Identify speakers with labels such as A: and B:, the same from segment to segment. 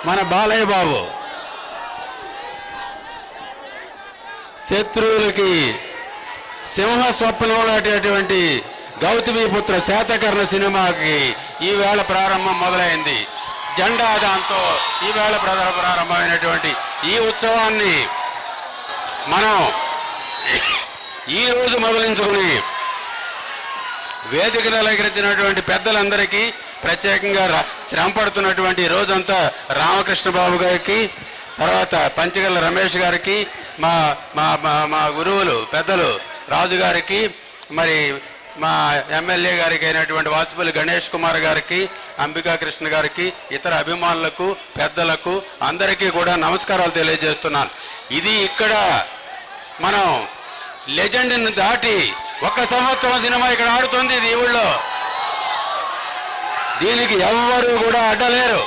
A: మన బాలయ్య బాబు శత్రువులకి సింహ స్వప్నం లాంటి గౌతమిపుత్ర శాతకర్ణ సినిమాకి ఈవేళ ప్రారంభం మొదలైంది. జెండాదాంతో ఈవేళ ప్రారంభమైనటువంటి ఈ ఉత్సవాన్ని మనం ఈరోజు మొదలించుకుని వేదికను అలంకరించినటువంటి పెద్దలందరికీ, ప్రత్యేకంగా శ్రమ పడుతున్నటువంటి రోజంతా రామకృష్ణ బాబు గారికి, తర్వాత పంచగల్ల రమేష్ గారికి, మా మా మా గురువులు పెద్దలు రాజు గారికి, మరి మా ఎమ్మెల్యే గారికి అయినటువంటి వాసుపల్లి గణేష్ కుమార్ గారికి, అంబికా కృష్ణ గారికి, ఇతర అభిమానులకు, పెద్దలకు అందరికీ కూడా నమస్కారాలు తెలియజేస్తున్నాను. ఇది ఇక్కడ మనం లెజెండ్ని దాటి 1 సంవత్సరం సినిమా ఇక్కడ ఆడుతుంది ఈ ఊళ్ళో. దీనికి ఎవ్వరూ కూడా అడ్డలేరు.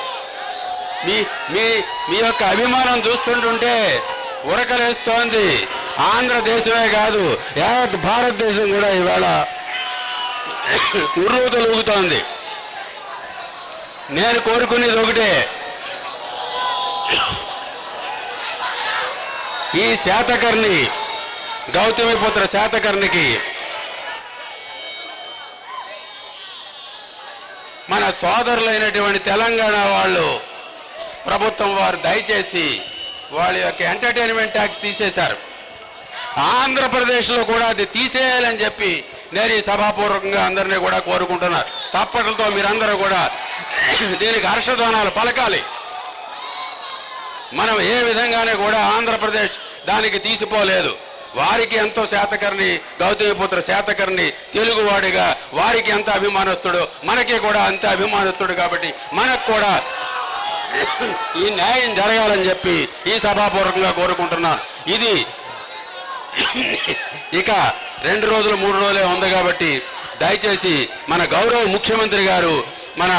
A: మీ మీ మీ యొక్క అభిమానం చూస్తుంటుంటే ఉరకలేస్తోంది. ఆంధ్రదేశమే కాదు, యావత్ భారతదేశం కూడా ఇవాళ ఉర్రూతలూగుతోంది. నేను కోరుకునేది ఒకటే, ఈ శాతకర్ణి గౌతమిపుత్ర శాతకర్ణికి మన సోదరులైనటువంటి తెలంగాణ వాళ్ళు, ప్రభుత్వం వారు దయచేసి వాళ్ళ యొక్క ఎంటర్టైన్మెంట్ ట్యాక్స్ తీసేశారు. ఆంధ్రప్రదేశ్లో కూడా అది తీసేయాలని చెప్పి నేను ఈ సభాపూర్వకంగా అందరినీ కూడా కోరుకుంటున్నారు. తప్పట్లతో మీరందరూ కూడా దీనికి హర్షధ్వానాలు పలకాలి. మనం ఏ విధంగానే కూడా ఆంధ్రప్రదేశ్ దానికి తీసిపోలేదు. వారికి ఎంతో శాతకర్ణి, గౌతమిపుత్ర శాతకర్ణి తెలుగువాడిగా వారికి ఎంత అభిమానస్తుడు, మనకి కూడా అంత అభిమానస్తుడు. కాబట్టి మనకు కూడా ఈ న్యాయం జరగాలని చెప్పి ఈ సభాపూర్వకంగా కోరుకుంటున్నాను. ఇది ఇక 2 రోజులు 3 రోజులే ఉంది కాబట్టి దయచేసి మన గౌరవ ముఖ్యమంత్రి గారు మన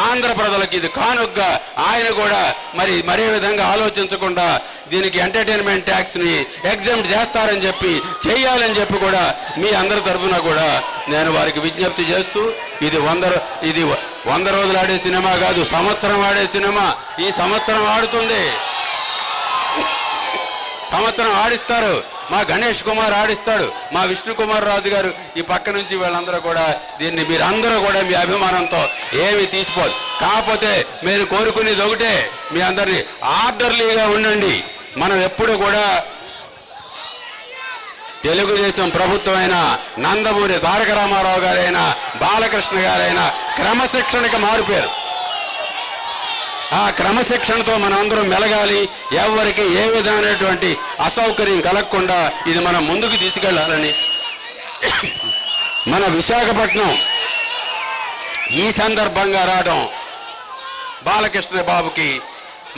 A: ఆంధ్ర ప్రజలకు ఇది కానుగ్గా ఆయన కూడా మరే విధంగా ఆలోచించకుండా దీనికి ఎంటర్టైన్మెంట్ ట్యాక్స్ని ఎగ్జామ్ట్ చేస్తారని చెప్పి, చేయాలని చెప్పి కూడా మీ అందరి తరఫున కూడా నేను వారికి విజ్ఞప్తి చేస్తూ, ఇది 100 రోజులు ఆడే సినిమా కాదు, సంవత్సరం ఆడే సినిమా. ఈ సంవత్సరం ఆడుతుంది, సంవత్సరం ఆడిస్తారు. మా గణేష్ కుమార్ ఆడిస్తాడు, మా విష్ణు కుమార్ రాజు గారు ఈ పక్క నుంచి వీళ్ళందరూ కూడా దీన్ని మీరందరూ కూడా మీ అభిమానంతో ఏమి తీసిపోదు. కాకపోతే నేను కోరుకునేది ఒకటే, మీ అందరినీ ఆర్డర్లీగా ఉండండి. మనం ఎప్పుడు కూడా తెలుగుదేశం ప్రభుత్వమైనా, నందమూరి తారక రామారావు గారైనా, బాలకృష్ణ గారైనా క్రమశిక్షణకి మారిపోయారు. ఆ క్రమశిక్షణతో మనం అందరం మెలగాలి. ఎవరికి ఏ విధమైనటువంటి అసౌకర్యం కలగకుండా ఇది మనం ముందుకు తీసుకెళ్లాలని మన విశాఖపట్నం ఈ సందర్భంగా రావడం బాలకృష్ణ బాబుకి,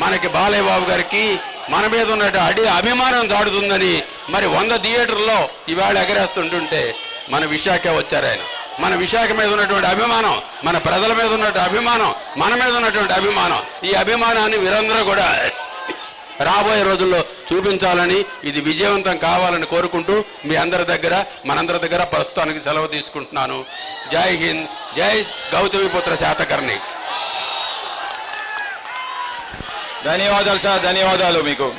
A: మనకి బాలయ్య బాబు గారికి మన మీద ఉన్నట్టు అభిమానం దాడుతుందని 100 థియేటర్లో ఇవాళ ఎగరేస్తుంటుంటే మన విశాఖ వచ్చారు ఆయన. మన విశాఖ మీద ఉన్నటువంటి అభిమానం, మన ప్రజల మీద ఉన్నటువంటి అభిమానం, మన మీద ఉన్నటువంటి అభిమానం, ఈ అభిమానాన్ని వీరందరూ కూడా రాబోయే రోజుల్లో చూపించాలని, ఇది విజయవంతం కావాలని కోరుకుంటూ మీ అందరి దగ్గర, మనందరి దగ్గర ప్రస్తుతానికి సెలవు తీసుకుంటున్నాను. జై హింద్, జై గౌతమిపుత్ర శాతకర్ణి.
B: ధన్యవాదాలు సార్, ధన్యవాదాలు మీకు.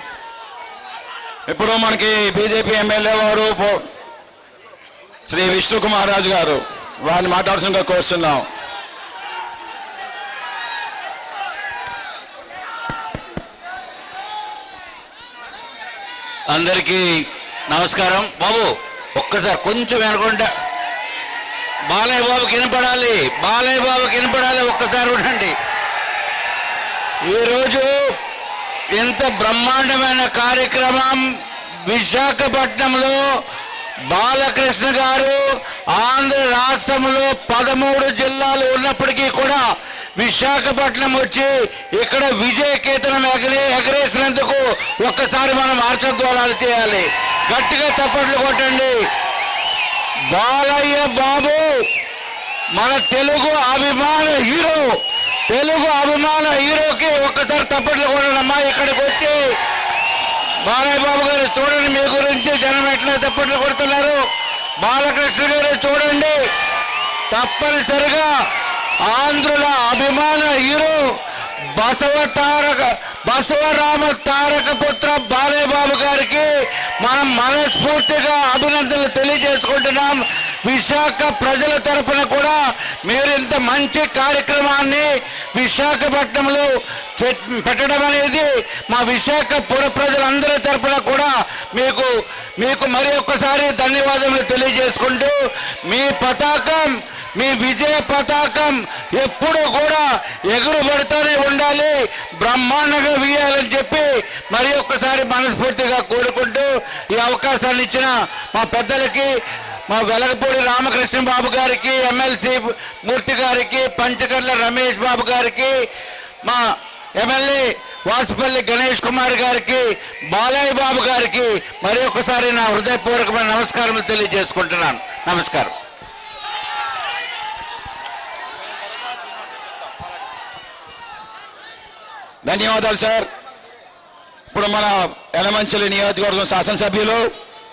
B: ఇప్పుడు మనకి బీజేపీ ఎమ్మెల్యే వారు శ్రీ విష్ణు కుమార్ రాజు గారు వారిని మాట్లాడుతుండగా కోరుతున్నాం.
C: అందరికీ నమస్కారం. బాబు ఒక్కసారి కొంచెం వెనకుండా, బాలయ్య బాబుకి వినపడాలి, బాలయ్య బాబుకి వినపడాలి, ఒక్కసారి ఉండండి. ఈరోజు ఇంత బ్రహ్మాండమైన కార్యక్రమం విశాఖపట్నంలో బాలకృష్ణ గారు ఆంధ్ర రాష్ట్రంలో 13 జిల్లాలు ఉన్నప్పటికీ కూడా విశాఖపట్నం వచ్చి ఇక్కడ విజయకేతనం ఎగరేసినందుకు ఒక్కసారి మనం హర్షధ్వానాలు చేయాలి. గట్టిగా తప్పట్లు కొట్టండి. బాలయ్య బాబు మన తెలుగు అభిమాన హీరో, తెలుగు అభిమాన హీరోకి ఒక్కసారి తప్పట్లు కొట్టడమ్మా. ఇక్కడికి వచ్చి బాలయ్య బాబు గారు చూడండి, మీ గురించి జనం ఎట్లా తప్పట్లు కొడుతున్నారు. బాలకృష్ణ గారు చూడండి, తప్పనిసరిగా ఆంధ్రుల అభిమాన హీరో బసవరామ తారక పుత్ర బాలయ్య బాబు గారికి మనం మనస్ఫూర్తిగా అభినందనలు తెలియజేసుకుంటున్నాం. విశాఖ ప్రజల తరపున కూడా మీరు ఇంత మంచి కార్యక్రమాన్ని విశాఖపట్నంలో పెట్టడం అనేది మా విశాఖ పుర ప్రజలందరి తరపున కూడా మీకు మరి ఒక్కసారి ధన్యవాదములు తెలియజేసుకుంటూ మీ పతాకం, మీ విజయ పతాకం ఎప్పుడూ కూడా ఎగురుపడుతూనే ఉండాలి, బ్రహ్మాండంగా వీయాలని చెప్పి మరి ఒక్కసారి మనస్ఫూర్తిగా కోరుకుంటూ ఈ అవకాశాన్ని ఇచ్చిన మా పెద్దలకి, మా వెలగపూడి రామకృష్ణ బాబు గారికి, ఎమ్మెల్సీ మూర్తి గారికి, పంచకర్ల రమేష్ బాబు గారికి, మా ఎమ్మెల్యే వాసుపల్లి గణేష్ కుమార్ గారికి, బాలయ్య బాబు గారికి మరి ఒక్కసారి నా హృదయపూర్వకమైన నమస్కారం తెలియజేసుకుంటున్నాను. నమస్కారం.
B: ధన్యవాదాలు సార్. ఇప్పుడు మన యలమంచిలి నియోజకవర్గం శాసనసభ్యులు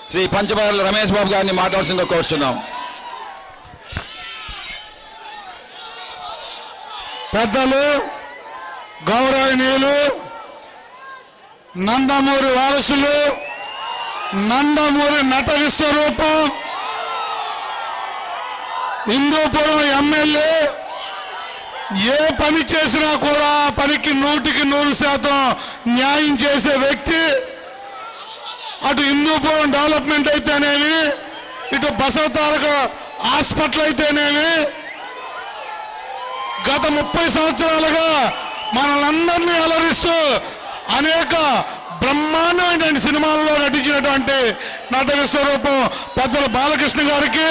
B: శ్రీ పంచమర్ల రమేష్ బాబు గారిని మాట్లాడాల్సిందిగా కోరుతున్నాం.
D: పెద్దలు, గౌరవనీయులు, నందమూరి వారసులు, నందమూరి నట విశ్వరూపం, హిందూపురం ఎమ్మెల్యే, ఏ పని చేసినా కూడా పనికి 100% న్యాయం చేసే వ్యక్తి. అటు హిందూపురం డెవలప్మెంట్ అయితేనేమి, ఇటు బసవతారక హాస్పిటల్ అయితేనేమి, గత 30 సంవత్సరాలుగా మనలందరినీ అలరిస్తూ అనేక బ్రహ్మాండమైన సినిమాల్లో నటించినటువంటి నట విశ్వరూపం పెద్దల బాలకృష్ణ గారికి,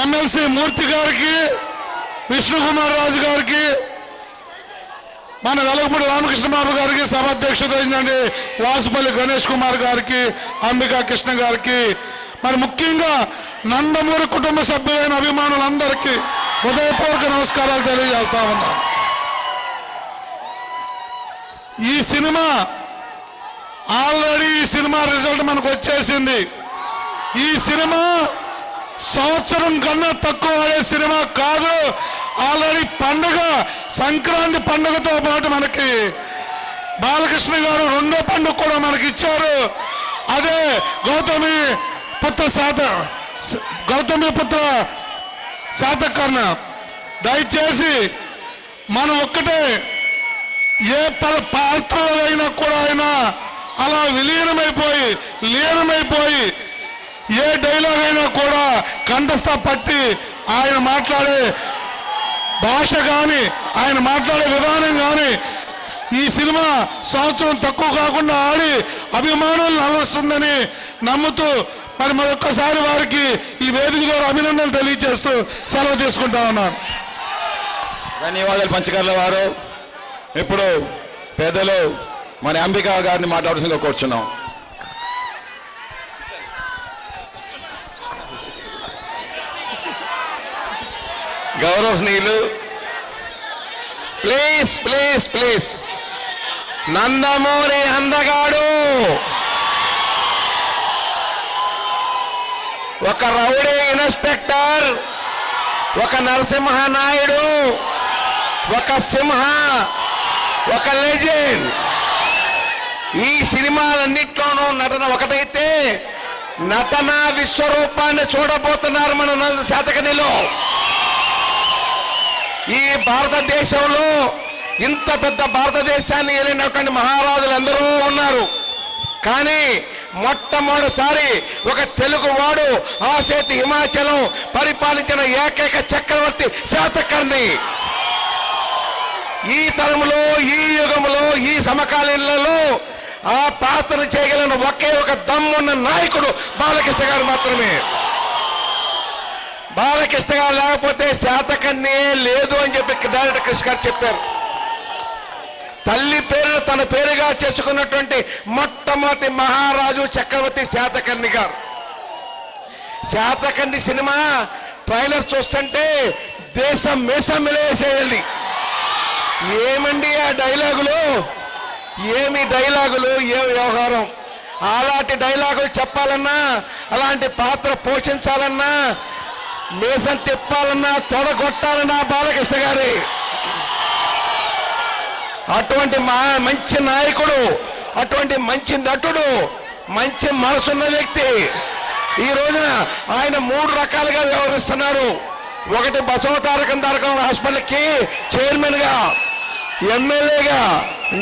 D: ఎమ్మెల్సీ మూర్తి గారికి, విష్ణుకుమార్ రాజు గారికి, మన వెలగపూడి రామకృష్ణ బాబు గారికి, సభాధ్యక్షత వహించండి వాసుపల్లి గణేష్ కుమార్ గారికి, అంబికా కృష్ణ గారికి, మరి ముఖ్యంగా నందమూరి కుటుంబ సభ్యులైన అభిమానులందరికీ హృదయపూర్వక నమస్కారాలు తెలియజేస్తా ఉన్నాను. ఈ సినిమా ఆల్రెడీ రిజల్ట్ మనకు వచ్చేసింది. ఈ సినిమా సంవత్సరం కన్నా తక్కువ అయ్యే సినిమా కాదు. ఆల్రెడీ పండుగ, సంక్రాంతి పండుగతో పాటు మనకి బాలకృష్ణ గారు 2వ పండుగ కూడా మనకి ఇచ్చారు. అదే గౌతమి పుత్ర శాతకర్ణ. దయచేసి మనం ఒక్కటే, ఏ పాత్రలో అయినా కూడా ఆయన అలా లీనమైపోయి ఏ డైలాగ్ అయినా కూడా కంఠస్థ పట్టి ఆయన మాట్లాడే భాష కానీ, ఆయన మాట్లాడే విధానం కానీ ఈ సినిమా సంవత్సరం తక్కువ కాకుండా ఆడి అభిమానులను అలరుస్తుందని నమ్ముతూ మరి మరొక్కసారి వారికి ఈ వేదిక ద్వారా అభినందనలు తెలియజేస్తూ సెలవు తీసుకుంటా ఉన్నాను.
B: ధన్యవాదాలు పంచకర్ల వారు. ఇప్పుడు పెద్దలు మన అంబికా గారిని మాట్లాడుతుందిగా కూర్చున్నాం.
A: గౌరవనీయులు, ప్లీజ్ నందమూరి అందగాడు ఒక రౌడీ ఇన్స్పెక్టర్, ఒక నరసింహనాయుడు, ఒక సింహ, ఒక లెజెండ్. ఈ సినిమాలన్నిట్లోనూ నటన ఒకటైతే నటన విశ్వరూపాన్ని చూడబోతున్నారు మన శాతకర్ణిలో. ఈ భారతదేశంలో ఇంత పెద్ద భారతదేశాన్ని ఏలినటువంటి మహారాజులు ఎందరో ఉన్నారు. కానీ మొట్టమొదటిసారి ఒక తెలుగువాడు ఆసేతి హిమాచలం పరిపాలించిన ఏకైక చక్రవర్తి శాతకర్ణి. ఈ తరంలో, ఈ యుగంలో, ఈ సమకాలీనంలో ఆ పాత్రను చేయగలిగిన ఒకే ఒక దమ్మున్న నాయకుడు బాలకృష్ణ గారు మాత్రమే. బాలకృష్ణ గారు లేకపోతే శాతకర్ణి లేదు అని చెప్పి డైరెక్టర్ కృష్ణ గారు చెప్పారు. తల్లి పేరును తన పేరుగా చేసుకున్నటువంటి మొట్టమొదటి మహారాజు చక్రవర్తి శాతకర్ణి గారు. శాతకర్ణి సినిమా ట్రైలర్ చూస్తుంటే దేశం మేసమిలేసేయాలి. ఏమండి ఆ డైలాగులు, ఏమి డైలాగులు, ఏ వ్యవహారం. అలాంటి డైలాగులు చెప్పాలన్నా, అలాంటి పాత్ర పోషించాలన్నా, మేసం తిప్పాలన్నా, తొడగొట్టాలన్నా బాలకృష్ణ గారి.
C: అటువంటి మంచి నాయకుడు, అటువంటి మంచి నటుడు, మంచి మనసున్న వ్యక్తి ఈ రోజున ఆయన 3 రకాలుగా వ్యవహరిస్తున్నారు. ఒకటి బసవ తారక హాస్పిటల్కి చైర్మన్గా, ఎమ్మెల్యేగా,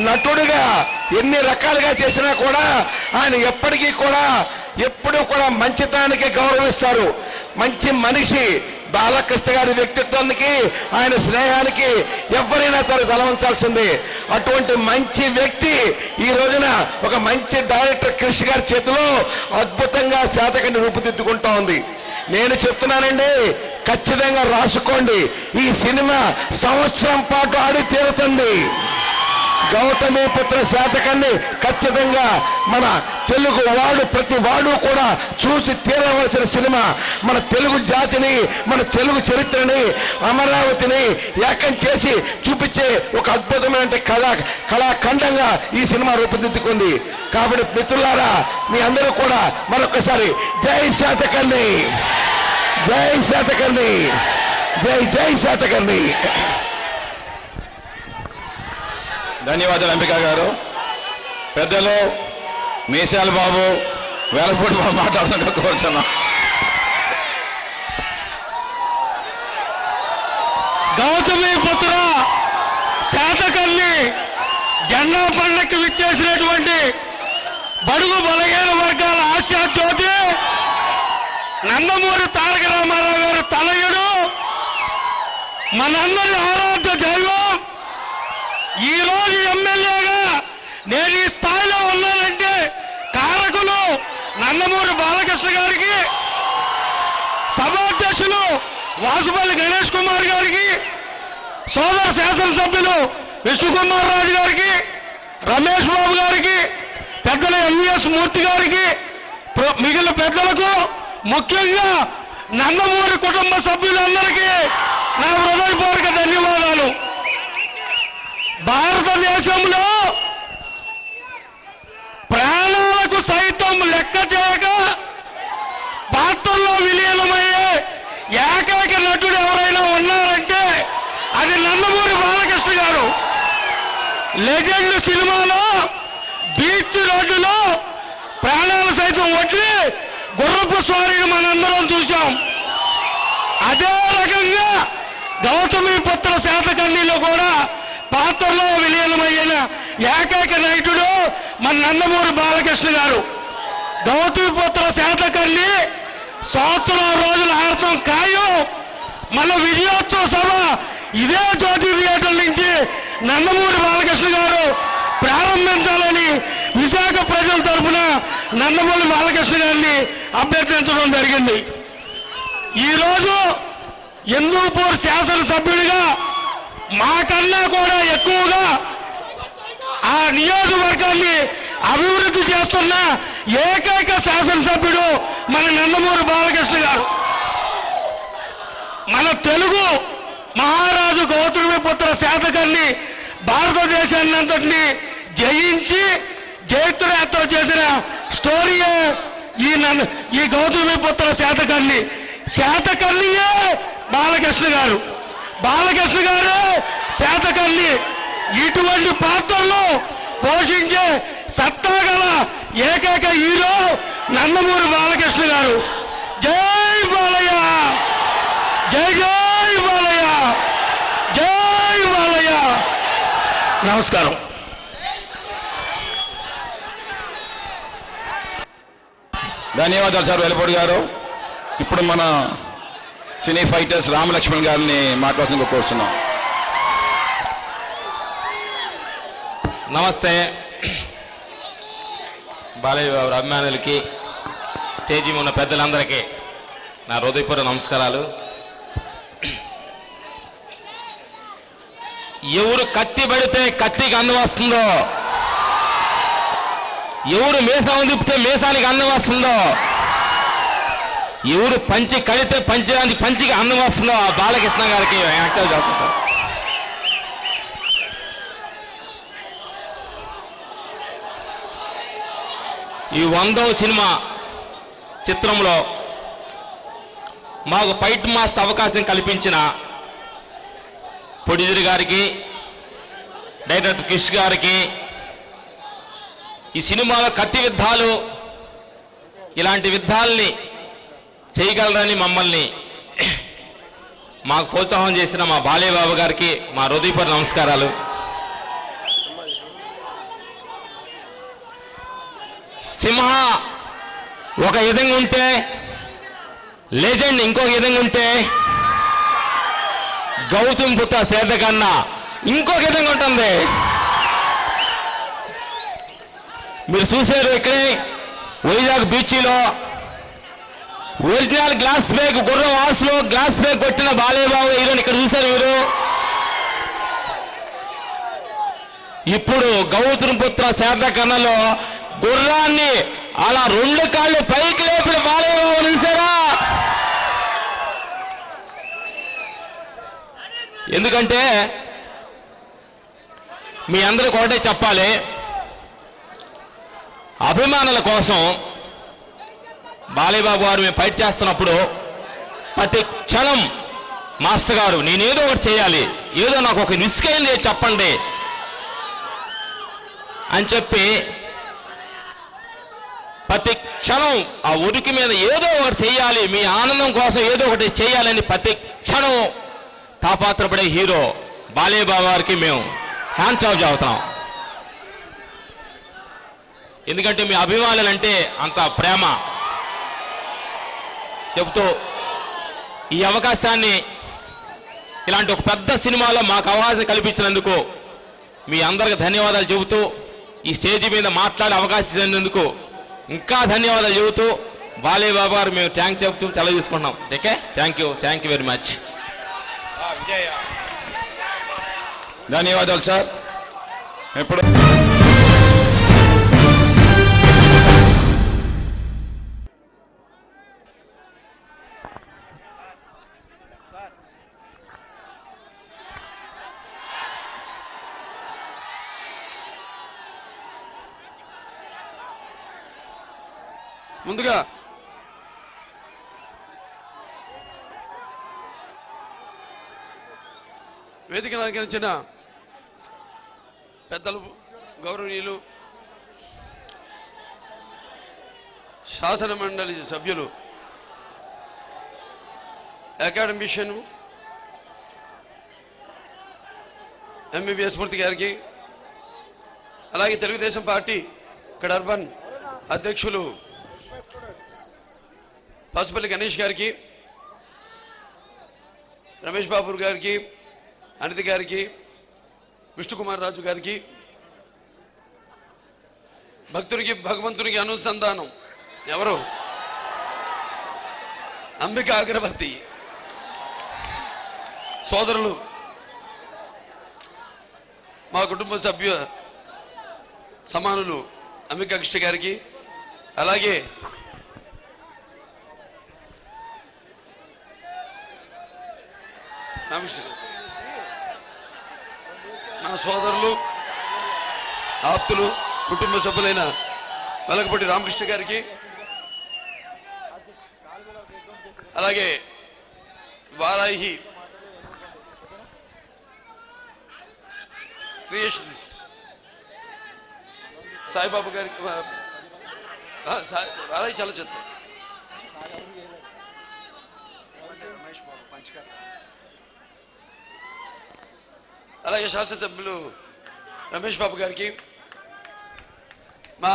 C: నటుడిగా ఎన్ని రకాలుగా చేసినా కూడా ఆయన ఎప్పుడూ కూడా మంచితనానికి గౌరవిస్తారు. మంచి మనిషి బాలకృష్ణ గారి వ్యక్తిత్వానికి, ఆయన స్నేహానికి ఎవరైనా తల ఉంచాల్సింది. అటువంటి మంచి వ్యక్తి ఈ రోజున ఒక మంచి డైరెక్టర్ కృషి గారి చేతిలో అద్భుతంగా శాతకర్ణి రూపుదిద్దుకుంటా ఉంది. నేను చెప్తున్నానండి, ఖచ్చితంగా రాసుకోండి, ఈ సినిమా సంవత్సరం పాటు ఆడి తీరుతుంది. గౌతమిపుత్ర శాతకర్ణి ఖచ్చితంగా మన తెలుగు వాడు, ప్రతి వాడు కూడా చూసి తీరవలసిన సినిమా. మన తెలుగు జాతిని, మన తెలుగు చరిత్రని, అమరావతిని ఏకం చేసి చూపించే ఒక అద్భుతమైన కళాఖండంగా ఈ సినిమా రూపుదిద్దుకుంది. కాబట్టి మిత్రులారా, మీ అందరూ కూడా మరొకసారి జై శాతకర్ణి, జై శాతకర్ణి, జై శాతకర్ణి.
B: ధన్యవాదాలు అంబికా గారు. పెద్దలు మీసాల బాబు, వేలపూడి బాబు మాట్లాడుతుంటే కోరుచున్నాం.
E: గౌతమిపుత్ర శాతకర్ణి జెండా పండుగకి విచ్చేసినటువంటి బడుగు బలహీన వర్గాల ఆశా జ్యోతి నందమూరి తారక రామారావు గారు తనయుడు, మనందరి ఆరాధ్య దైవం. ఈ రోజు ఎమ్మెల్యేగా నేను ఈ స్థాయిలో ఉన్నానంటే కారకులు నందమూరి బాలకృష్ణ గారికి, సభాధ్యక్షులు వాసుపల్లి గణేష్ కుమార్ గారికి, సోదర శాసనసభ్యులు విష్ణుకుమార్ రాజు గారికి, రమేష్ బాబు గారికి, పెద్దల ఎంవిఎస్ మూర్తి గారికి, మిగిలిన పెద్దలకు, ముఖ్యంగా నందమూరి కుటుంబ సభ్యులందరికీ నా హృదయపూర్వక ధన్యవాదాలు. భారతదేశంలో ప్రాణాలకు సైతం లెక్క చేయక పాత్రల్లో విలీనమయ్యే ఏకైక నటుడు ఎవరైనా ఉన్నారంటే అది నందమూరి బాలకృష్ణ గారు. లెజెండ్ సినిమాలో బీచ్ రోడ్డులో ప్రాణాలు సైతం వడ్డి గుర్రపు స్వారీని మనందరం చూశాం. అదే రకంగా గౌతమిపుత్ర శాతకర్ణిలో కూడా పాత్రలో విలీనమైన ఏకైక నటుడు మన నందమూరి బాలకృష్ణ గారు. గౌతమిపుత్ర శాతకర్ణి సంవత్సరం రోజుల ఆడటం ఖాయం. మన విజయోత్సవ సభ ఇదే జ్యోతి థియేటర్ నుంచి నందమూరి బాలకృష్ణ గారు ప్రారంభించాలని విశాఖ ప్రజల తరఫున నందమూరి బాలకృష్ణ గారిని అభ్యర్థించడం జరిగింది. ఈరోజు హిందూపూర్ శాసనసభ్యుడిగా మాకన్నా కూడా ఎక్కువగా ఆ నియోజకవర్గాన్ని అభివృద్ధి చేస్తున్న ఏకైక శాసనసభ్యుడు మన నందమూరి బాలకృష్ణ గారు. మన తెలుగు మహారాజు గౌతమిపుత్ర శాతకర్ణి భారతదేశాన్ని అంతటిని జయించి జైత్రయాత్ర చేసిన స్టోరీయే ఈ గౌతమిపుత్ర శాతకర్ణి. శాతకర్ణియే బాలకృష్ణ గారు, బాలకృష్ణ గారు శాతకర్ణి. ఇటువంటి పాత్రలు పోషించే సత్తా గల ఏకైక హీరో నందమూరి బాలకృష్ణ గారు. జై బాలయ్య, జై జై బాలయ్య, జై బాలయ్య. నమస్కారం.
B: ధన్యవాదాలు సార్ వెలపూడి గారు. ఇప్పుడు మన సినీ ఫైటర్స్ రామలక్ష్మణ్ గారిని మాట్లాడుతూ కోరుతున్నాం.
F: నమస్తే. బాలయ్య బాబు అభిమానులకి, స్టేజీ ఉన్న పెద్దలందరికీ నా హృదయపూర్వక నమస్కారాలు. ఎవరు కత్తి పడితే కత్తికి అందం వస్తుందో, ఎవరు మీసం తిప్పితే మీసానికి అందం వస్తుందో, ఎవరు పంచి కడితే పంచికి అందం వస్తుందో ఆ బాలకృష్ణ గారికి యాక్టర్ చెప్తారు. ఈ 100వ సినిమా చిత్రంలో మాకు ఫైట్ మాస్టర్ అవకాశం కల్పించిన ప్రొడ్యూసర్ గారికి, డైరెక్టర్ క్రిష్ గారికి, ఈ సినిమాలో కత్తి యుద్ధాలు ఇలాంటి యుద్ధాలని చేయగలరని మమ్మల్ని మాకు ప్రోత్సాహం చేసిన మా బాలయ్య బాబు గారికి మా హృదయపూర్వక నమస్కారాలు. సింహ ఒక విధంగా ఉంటే, లెజెండ్ ఇంకొక విధంగా ఉంటే, గౌతమ్ పుత్ర శాతకర్ణి ఇంకొక విధంగా ఉంటుంది. మీరు చూశారు ఇక్కడే వైజాగ్ బీచ్లో ఒరిజినల్ గ్లాస్ బ్యాగ్ గుర్రం వాసులో గ్లాస్ బ్యాగ్ కొట్టిన బాలయ్య బాబు హీరోని ఇక్కడ చూశారు మీరు. ఇప్పుడు గౌతమ్ పుత్ర శాతకర్ణిలో గుర్రాన్ని అలా 2 కాళ్ళు పైకి లేపిన బాలయ్య బాబు చూసారా? ఎందుకంటే మీ అందరికి ఒకటే చెప్పాలి, అభిమానుల కోసం బాలయ్య బాబు గారు మేము ఫైట్ చేస్తున్నప్పుడు ప్రతి క్షణం మాస్టర్ గారు నేనేదో ఒకటి చేయాలి, ఏదో నాకు ఒక రిస్క్ అయింది చెప్పండి అని చెప్పి ప్రతి క్షణం ఆ ఉరికి మీద ఏదో ఒకటి చేయాలి, మీ ఆనందం కోసం ఏదో ఒకటి చేయాలని ప్రతి క్షణం తాపాత్రపడే హీరో బాలయ్య బాబు గారికి మేము హ్యాండ్స్ ఆఫ్ చెబుతున్నాం. ఎందుకంటే మీ అభిమానులంటే అంత ప్రేమ చెబుతూ ఈ అవకాశాన్ని ఇలాంటి ఒక పెద్ద సినిమాలో మాకు అవకాశం కల్పించినందుకు మీ అందరికి ధన్యవాదాలు చెబుతూ, ఈ స్టేజ్ మీద మాట్లాడే అవకాశం ఇచ్చినందుకు ఇంకా ధన్యవాదాలు చెబుతూ బాలయ్య బాబు గారు మేము థ్యాంక్స్ చెబుతూ సెలవు తీసుకుంటున్నాం. Okay, thank you very much.
B: ధన్యవాదాలు సార్. ఇప్పుడు
A: ముందుగా వేదికను అలంకరించిన పెద్దలు, గౌరవనీయులు, శాసన మండలి సభ్యులు, అకాడమిషియన్ ఎంబీబీఎస్ మూర్తి గారికి, అలాగే తెలుగుదేశం పార్టీ ఇక్కడ అర్బన్ అధ్యక్షులు పసుపల్లి గణేష్ గారికి, రమేష్ బాబు గారికి, అనిత గారికి, విష్ణుకుమార్ రాజు గారికి, భక్తునికి భగవంతునికి అనుసంధానం ఎవరు అంబిక అగరబత్తి సోదరులు, మా కుటుంబ సభ్యు సమానులు అంబికా కృష్ణ గారికి, అలాగే నా సోదరులు, ఆప్తులు, కుటుంబ సభ్యులైన వెలగపూడి రామకృష్ణ గారికి, అలాగే వారాహి క్రియేషన్స్ సాయిబాబు గారికి, వారాహి చలచిత్రం, అలాగే శాసనసభ్యులు రమేష్ బాబు గారికి, మా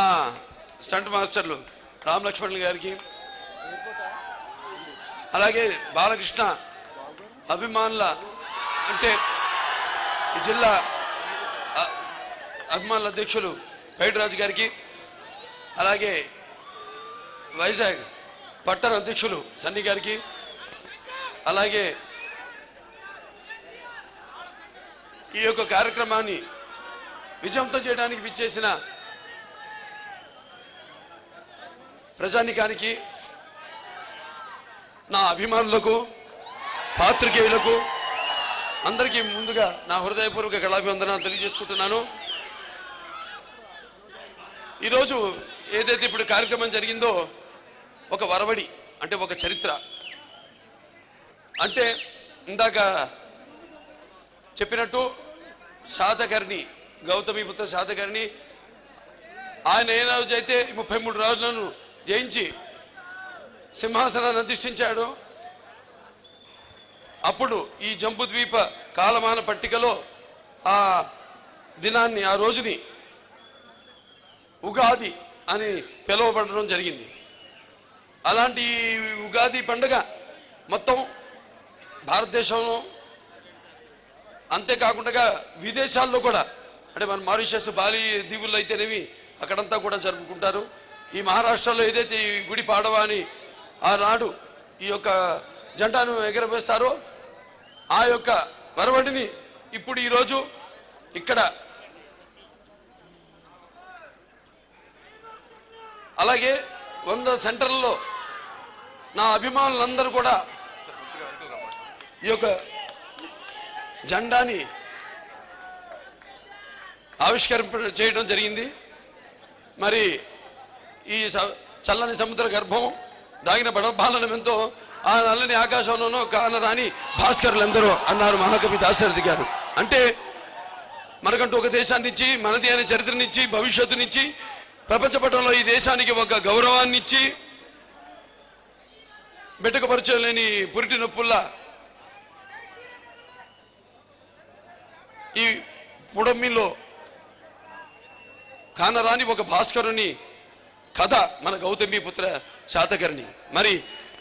A: స్టంట్ మాస్టర్లు రామ్ లక్ష్మణ్ గారికి, అలాగే బాలకృష్ణ అభిమానుల అంటే ఈ జిల్లా అభిమానుల అధ్యక్షులు పైడిరాజు గారికి, అలాగే వైజాగ్ పట్టణ అధ్యక్షులు సన్నీ గారికి, అలాగే ఈ యొక్క కార్యక్రమాన్ని విజయంతో చేయడానికి విచ్చేసిన ప్రజానికానికి, నా అభిమానులకు, పాత్రికేయులకు అందరికీ ముందుగా నా హృదయపూర్వక కళాభివందనాలు తెలియజేసుకుంటున్నాను. ఈరోజు ఏదైతే ఇప్పుడు కార్యక్రమం జరిగిందో ఒక వరవడి అంటే ఒక చరిత్ర అంటే ఇందాక చెప్పినట్టు శాతకర్ణి
G: గౌతమిపుత్ర శాతకర్ణి ఆయన ఏ రోజు అయితే 33 రాజులను జయించి సింహాసనాన్ని అధిష్ఠించాడో అప్పుడు ఈ జంబుద్వీప కాలమాన పట్టికలో ఆ దినాన్ని ఆ రోజుని ఉగాది అని పిలువబడడం జరిగింది. అలాంటి ఉగాది పండుగ మొత్తం భారతదేశంలో అంతేకాకుండా విదేశాల్లో కూడా అంటే మన మారిషస్ బాలి దీవుల్లో అయితేనేవి అక్కడంతా కూడా జరుపుకుంటారు. ఈ మహారాష్ట్రలో ఏదైతే ఈ గుడి పాడవా అని ఆనాడు ఈ యొక్క జెండాను ఎగరవేస్తారో ఆ యొక్క వరవడిని ఇప్పుడు ఈరోజు ఇక్కడ అలాగే 100 సెంటర్లలో నా అభిమానులందరూ కూడా ఈ యొక్క జెండాని ఆవిష్కరింప చేయడం జరిగింది. మరి ఈ చల్లని సముద్ర గర్భం దాగిన బడబాలనం ఎంతో ఆ నల్లని ఆకాశంలోనూ కానరాని భాస్కరులందరూ అన్నారు మహాకవి దాశరథి గారు. అంటే మనకంటూ ఒక దేశాన్ని ఇచ్చి మనది అనే చరిత్రనిచ్చి భవిష్యత్తునిచ్చి ప్రపంచపటంలో ఈ దేశానికి ఒక గౌరవాన్ని ఇచ్చి బెట్టకపరచలేని పురిటి నొప్పుల్లా ఈ పుడమ్మిలో కానరాని ఒక భాస్కరుని కథ మన గౌతమిపుత్ర శాతకర్ణి. మరి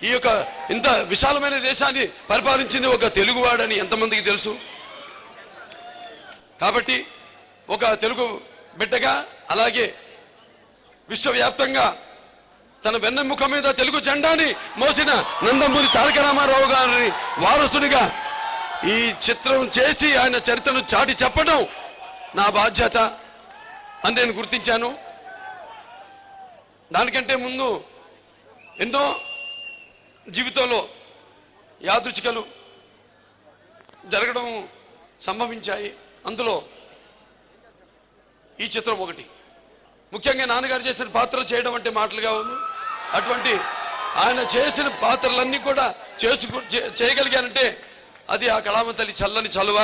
G: ఈ యొక్క ఇంత విశాలమైన దేశాన్ని పరిపాలించింది ఒక తెలుగువాడని ఎంతమందికి తెలుసు? కాబట్టి ఒక తెలుగు బిడ్డగా అలాగే విశ్వవ్యాప్తంగా తన వెన్నెముక మీద తెలుగు జెండాని మోసిన నందమూరి తారక రామారావు గారి వారసునిగా ఈ చిత్రం చేసి ఆయన చరిత్రను చాటి చెప్పడం నా బాధ్యత అని నేను గుర్తించాను. దానికంటే ముందు ఎన్నో జీవితంలో యాదృచ్ఛికలు జరగడం సంభవించాయి. అందులో ఈ చిత్రం ఒకటి. ముఖ్యంగా నాన్నగారు చేసిన పాత్రలు చేయడం అంటే మాటలుగా ఉంది. అటువంటి ఆయన చేసిన పాత్రలన్నీ కూడా చేయగలిగానంటే అది ఆ కళామ తల్లి చల్లని చలువ.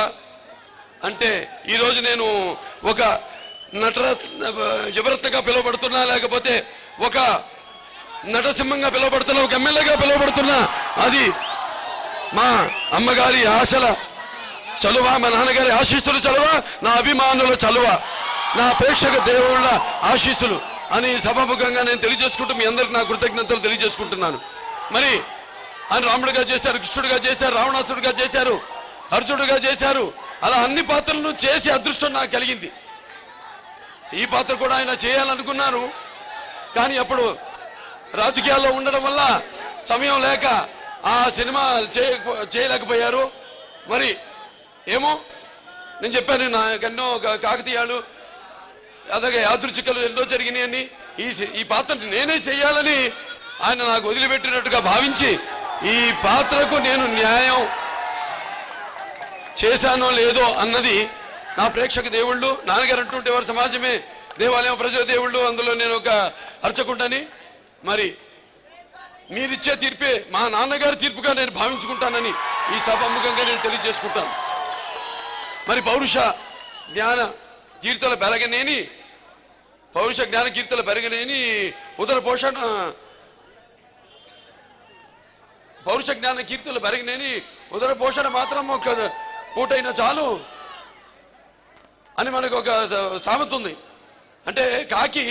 G: అంటే ఈరోజు నేను ఒక యువరత్నగా పిలువబడుతున్నా, లేకపోతే ఒక నటసింహంగా పిలువబడుతున్నా, ఒక ఎమ్మెల్యేగా పిలువబడుతున్నా, అది మా అమ్మగారి ఆశల చలువ, మా నాన్నగారి ఆశీస్సులు చలువ, నా అభిమానుల చలువ, నా ప్రేక్షక దేవుళ్ళ ఆశీస్సులు అని సభాముఖంగా నేను తెలియజేసుకుంటూ మీ అందరికి నా కృతజ్ఞతలు తెలియజేసుకుంటున్నాను. మరి ఆయన రాముడిగా చేశారు, కృష్ణుడిగా చేశారు, రావణాసుడిగా చేశారు, అర్జునుడిగా చేశారు. అలా అన్ని పాత్రలను చేసే అదృష్టం నాకు కలిగింది. ఈ పాత్ర కూడా ఆయన చేయాలనుకున్నారు, కానీ అప్పుడు రాజకీయాల్లో ఉండడం వల్ల సమయం లేక ఆ సినిమా చేయలేకపోయారు. మరి ఏమో నేను చెప్పాను, నాకెన్నో కాకతీయాలు అలాగే యాదృచ్ఛికలు ఎన్నో జరిగినాయని ఈ పాత్రని నేనే చేయాలని ఆయన నాకు వదిలిపెట్టినట్టుగా భావించి ఈ పాత్రకు నేను న్యాయం చేశానో లేదో అన్నది నా ప్రేక్షక దేవుళ్ళు. నాన్నగారు అంటుంటే వారి సమాజమే దేవాలయం, ప్రజల దేవుళ్ళు, అందులో నేను ఒక అర్చకుంటని. మరి మీరిచ్చే తీర్పే మా నాన్నగారి తీర్పుగా నేను భావించుకుంటానని ఈ సభాముఖంగా నేను తెలియజేసుకుంటాను. మరి పౌరుష జ్ఞాన కీర్తన పెరగనేని ఉదర పోషణ పౌరుష జ్ఞాన కీర్తులు పెరగనేని ఉదర పోషణ మాత్రం ఒక పూటైన చాలు అని మనకు ఒక సామెత ఉంది. అంటే కాకి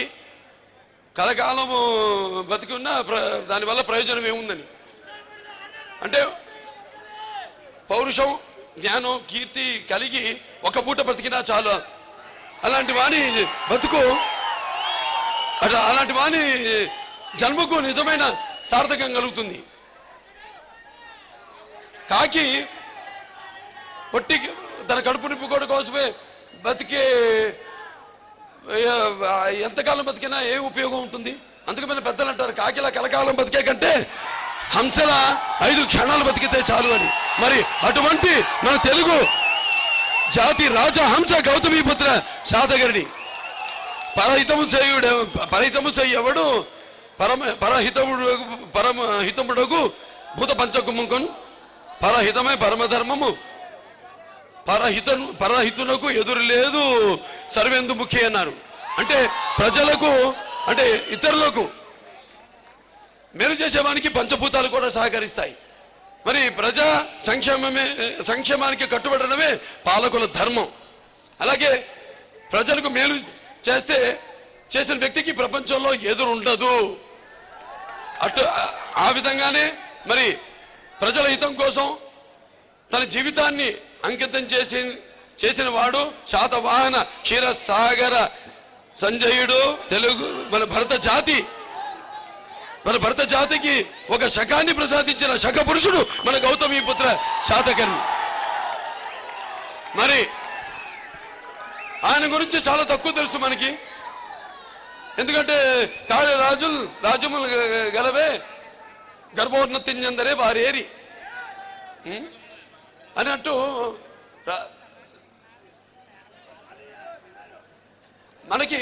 G: కలకాలము బతికి ఉన్న దానివల్ల ప్రయోజనం ఏముందని. అంటే పౌరుషం, జ్ఞానం, కీర్తి కలిగి ఒక పూట బతికినా చాలు. అలాంటి వాణి బతుకు అలాంటి వాణి జన్మకు నిజమైన సార్థకం కలుగుతుంది. కాకి పొట్టి తన కడుపు నింపుకోవడం కోసమే బతికే ఎంతకాలం బతికినా ఏ ఉపయోగం ఉంటుంది? అందుకని పెద్దలు అంటారు కాకిలా కలకాలం బతికే కంటే హంసల 5 క్షణాలు బతికితే చాలు అని. మరి అటువంటి మన తెలుగు జాతి రాజహంస గౌతమిపుత్ర శాతకర్ణి పరహితము ఎవడు పరమహితముడగు భూత పంచకుముఖం పరహితమే పరమధర్మము పరహితునకు ఎదురు లేదు సర్వేందు ముఖ్య అన్నారు. అంటే ప్రజలకు, అంటే ఇతరులకు మేలు చేసేవానికి పంచభూతాలు కూడా సహకరిస్తాయి. మరి ప్రజా సంక్షేమానికి కట్టుబడడమే పాలకుల ధర్మం. అలాగే ప్రజలకు మేలు చేసిన వ్యక్తికి ప్రపంచంలో ఎదురు ఉండదు. ఆ విధంగానే మరి ప్రజల హితం కోసం తన జీవితాన్ని అంకితం చేసిన వాడు శాతవాహన క్షీరసాగర సంజయుడు. తెలుగు మన భరత జాతికి ఒక శకాన్ని ప్రసాదించిన శక పురుషుడు మన గౌతమీపుత్ర శాతకర్ణి. మరి ఆయన గురించి చాలా తక్కువ తెలుసు మనకి. ఎందుకంటే రాజములు గలవే గర్భోన్నతింజందరే వారేరి అన్నట్టు మనకి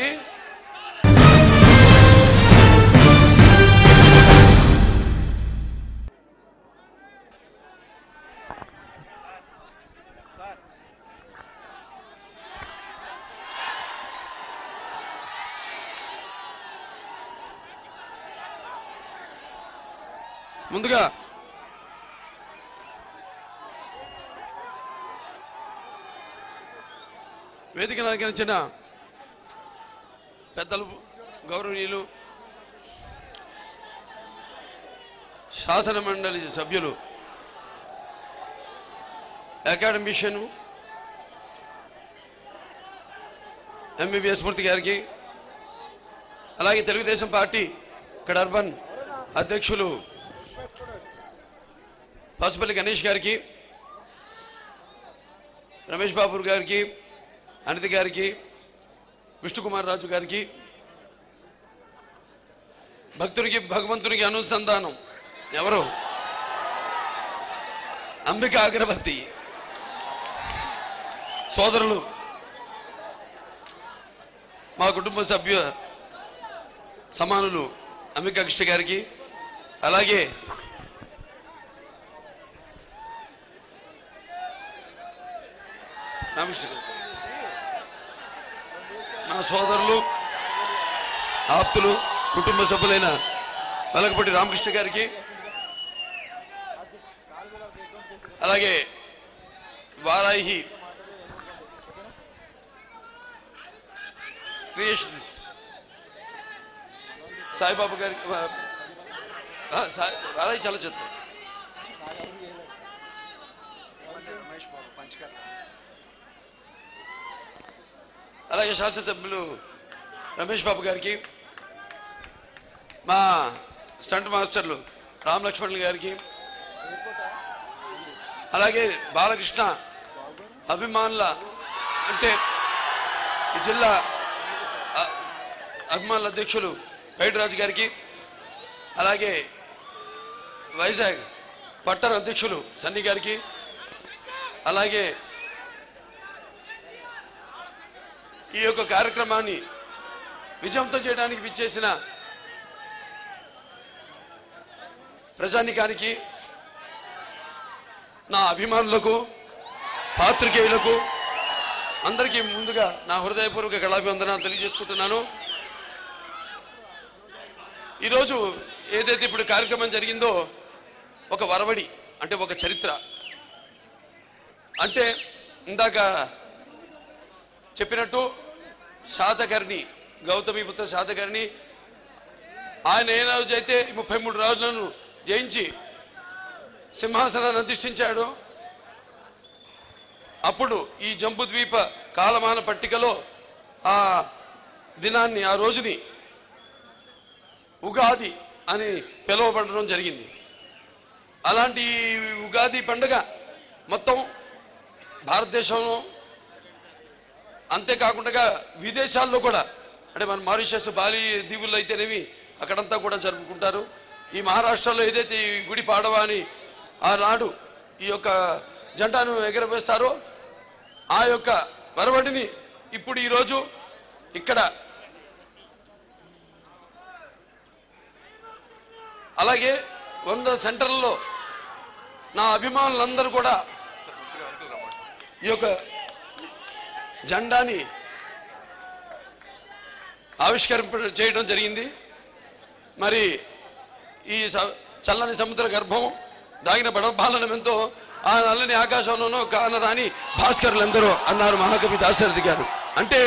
G: ముందుగా వేదికను అలంకరించిన పెద్దలు, గౌరవనీయులు, శాసన మండలి సభ్యులు, అకాడమిషియన్ ఎంబీబీఎస్ మూర్తి గారికి, అలాగే తెలుగుదేశం పార్టీ ఇక్కడ అర్బన్ అధ్యక్షులు పసుపల్లి గణేష్ గారికి, రమేష్ బాబు గారికి, అనిత గారికి, విష్ణుకుమార్ రాజు గారికి, భక్తునికి భగవంతునికి అనుసంధానం ఎవరు అంబిక అగరబత్తి సోదరులు, మా కుటుంబ సభ్య సమానులు అంబికా కృష్ణ గారికి, అలాగే నా సోదరులు, ఆప్తులు, కుటుంబ సభ్యులైన వెలగపూడి రామకృష్ణ గారికి, అలాగే వారాహి క్రియేషన్స్ సాయిబాబు గారికి, వారాహి చలచిత్రం, అలాగే శాసనసభ్యులు రమేష్ బాబు గారికి, మా స్టంట్ మాస్టర్లు రామ్ లక్ష్మణ్ గారికి, అలాగే బాలకృష్ణ అభిమానుల అంటే ఈ జిల్లా అభిమానుల అధ్యక్షులు పైడిరాజు గారికి, అలాగే వైజాగ్ పట్టణ అధ్యక్షులు సన్నీ గారికి, అలాగే ఈ యొక్క కార్యక్రమాన్ని విజయవంతం చేయడానికి విచ్చేసిన ప్రజానికానికి, నా అభిమానులకు, పాత్రికేయులకు అందరికీ ముందుగా నా హృదయపూర్వక కళాభివందనాలు తెలియజేసుకుంటున్నాను. ఈరోజు ఏదైతే ఇప్పుడు కార్యక్రమం జరిగిందో ఒక వరవడి అంటే ఒక చరిత్ర. అంటే ఇందాక చెప్పినట్టు శాతకర్ణి, గౌతమీపుత్ర శాతకర్ణి ఆయన ఏ రోజు అయితే 33 రాజులను జయించి సింహాసనాన్ని అధిష్ఠించాడు, అప్పుడు ఈ జంబుద్వీప కాలమాన పట్టికలో ఆ దినాన్ని, ఆ రోజుని ఉగాది అని పిలువబడడం జరిగింది. అలాంటి ఉగాది పండుగ మొత్తం భారతదేశంలో, అంతేకాకుండా విదేశాల్లో కూడా, అంటే మన మారిషస్, బాలి దీవుల్లో అయితేనేవి అక్కడంతా కూడా జరుపుకుంటారు. ఈ మహారాష్ట్రలో ఏదైతే ఈ గుడి పాడవా అని ఆనాడు ఈ యొక్క జెండాను ఎగరవేస్తారో ఆ యొక్క వరవడిని ఇప్పుడు ఈరోజు ఇక్కడ, అలాగే 100 సెంటర్లలో నా అభిమానులందరూ కూడా ఈ యొక్క జెండాని ఆవిష్కరింప చేయడం జరిగింది. మరి ఈ చల్లని సముద్ర గర్భం దాగిన బడబాలనమెంతో ఆ నల్లని ఆకాశంలోనూ కానరాని భాస్కరులు ఎందరో అన్నారు మహాకవి దాశరథి గారు. అంటే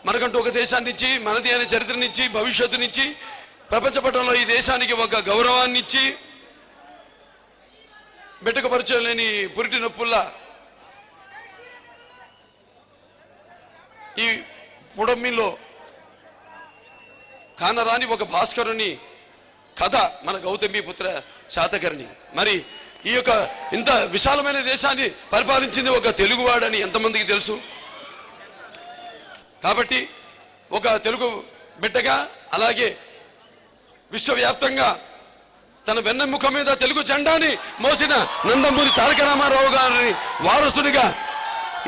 G: మనకంటూ ఒక దేశాన్నిచ్చి, మనది అనే చరిత్రనిచ్చి, భవిష్యత్తునిచ్చి, ప్రపంచ పటంలో ఈ దేశానికి ఒక గౌరవాన్నిచ్చి, బెట్టకపరచలేని పురిటి నొప్పుల్లా ఈ పుడమ్మిలో కానరాని ఒక భాస్కరుని కథ మన గౌతమిపుత్ర శాతకర్ణి. మరి ఈ యొక్క ఇంత విశాలమైన దేశాన్ని పరిపాలించింది ఒక తెలుగువాడని ఎంతమందికి తెలుసు? కాబట్టి ఒక తెలుగు బిడ్డగా, అలాగే విశ్వవ్యాప్తంగా తన వెన్నెముక మీద తెలుగు జెండాని మోసిన నందమూరి తారక రామారావు గారిని వారసునిగా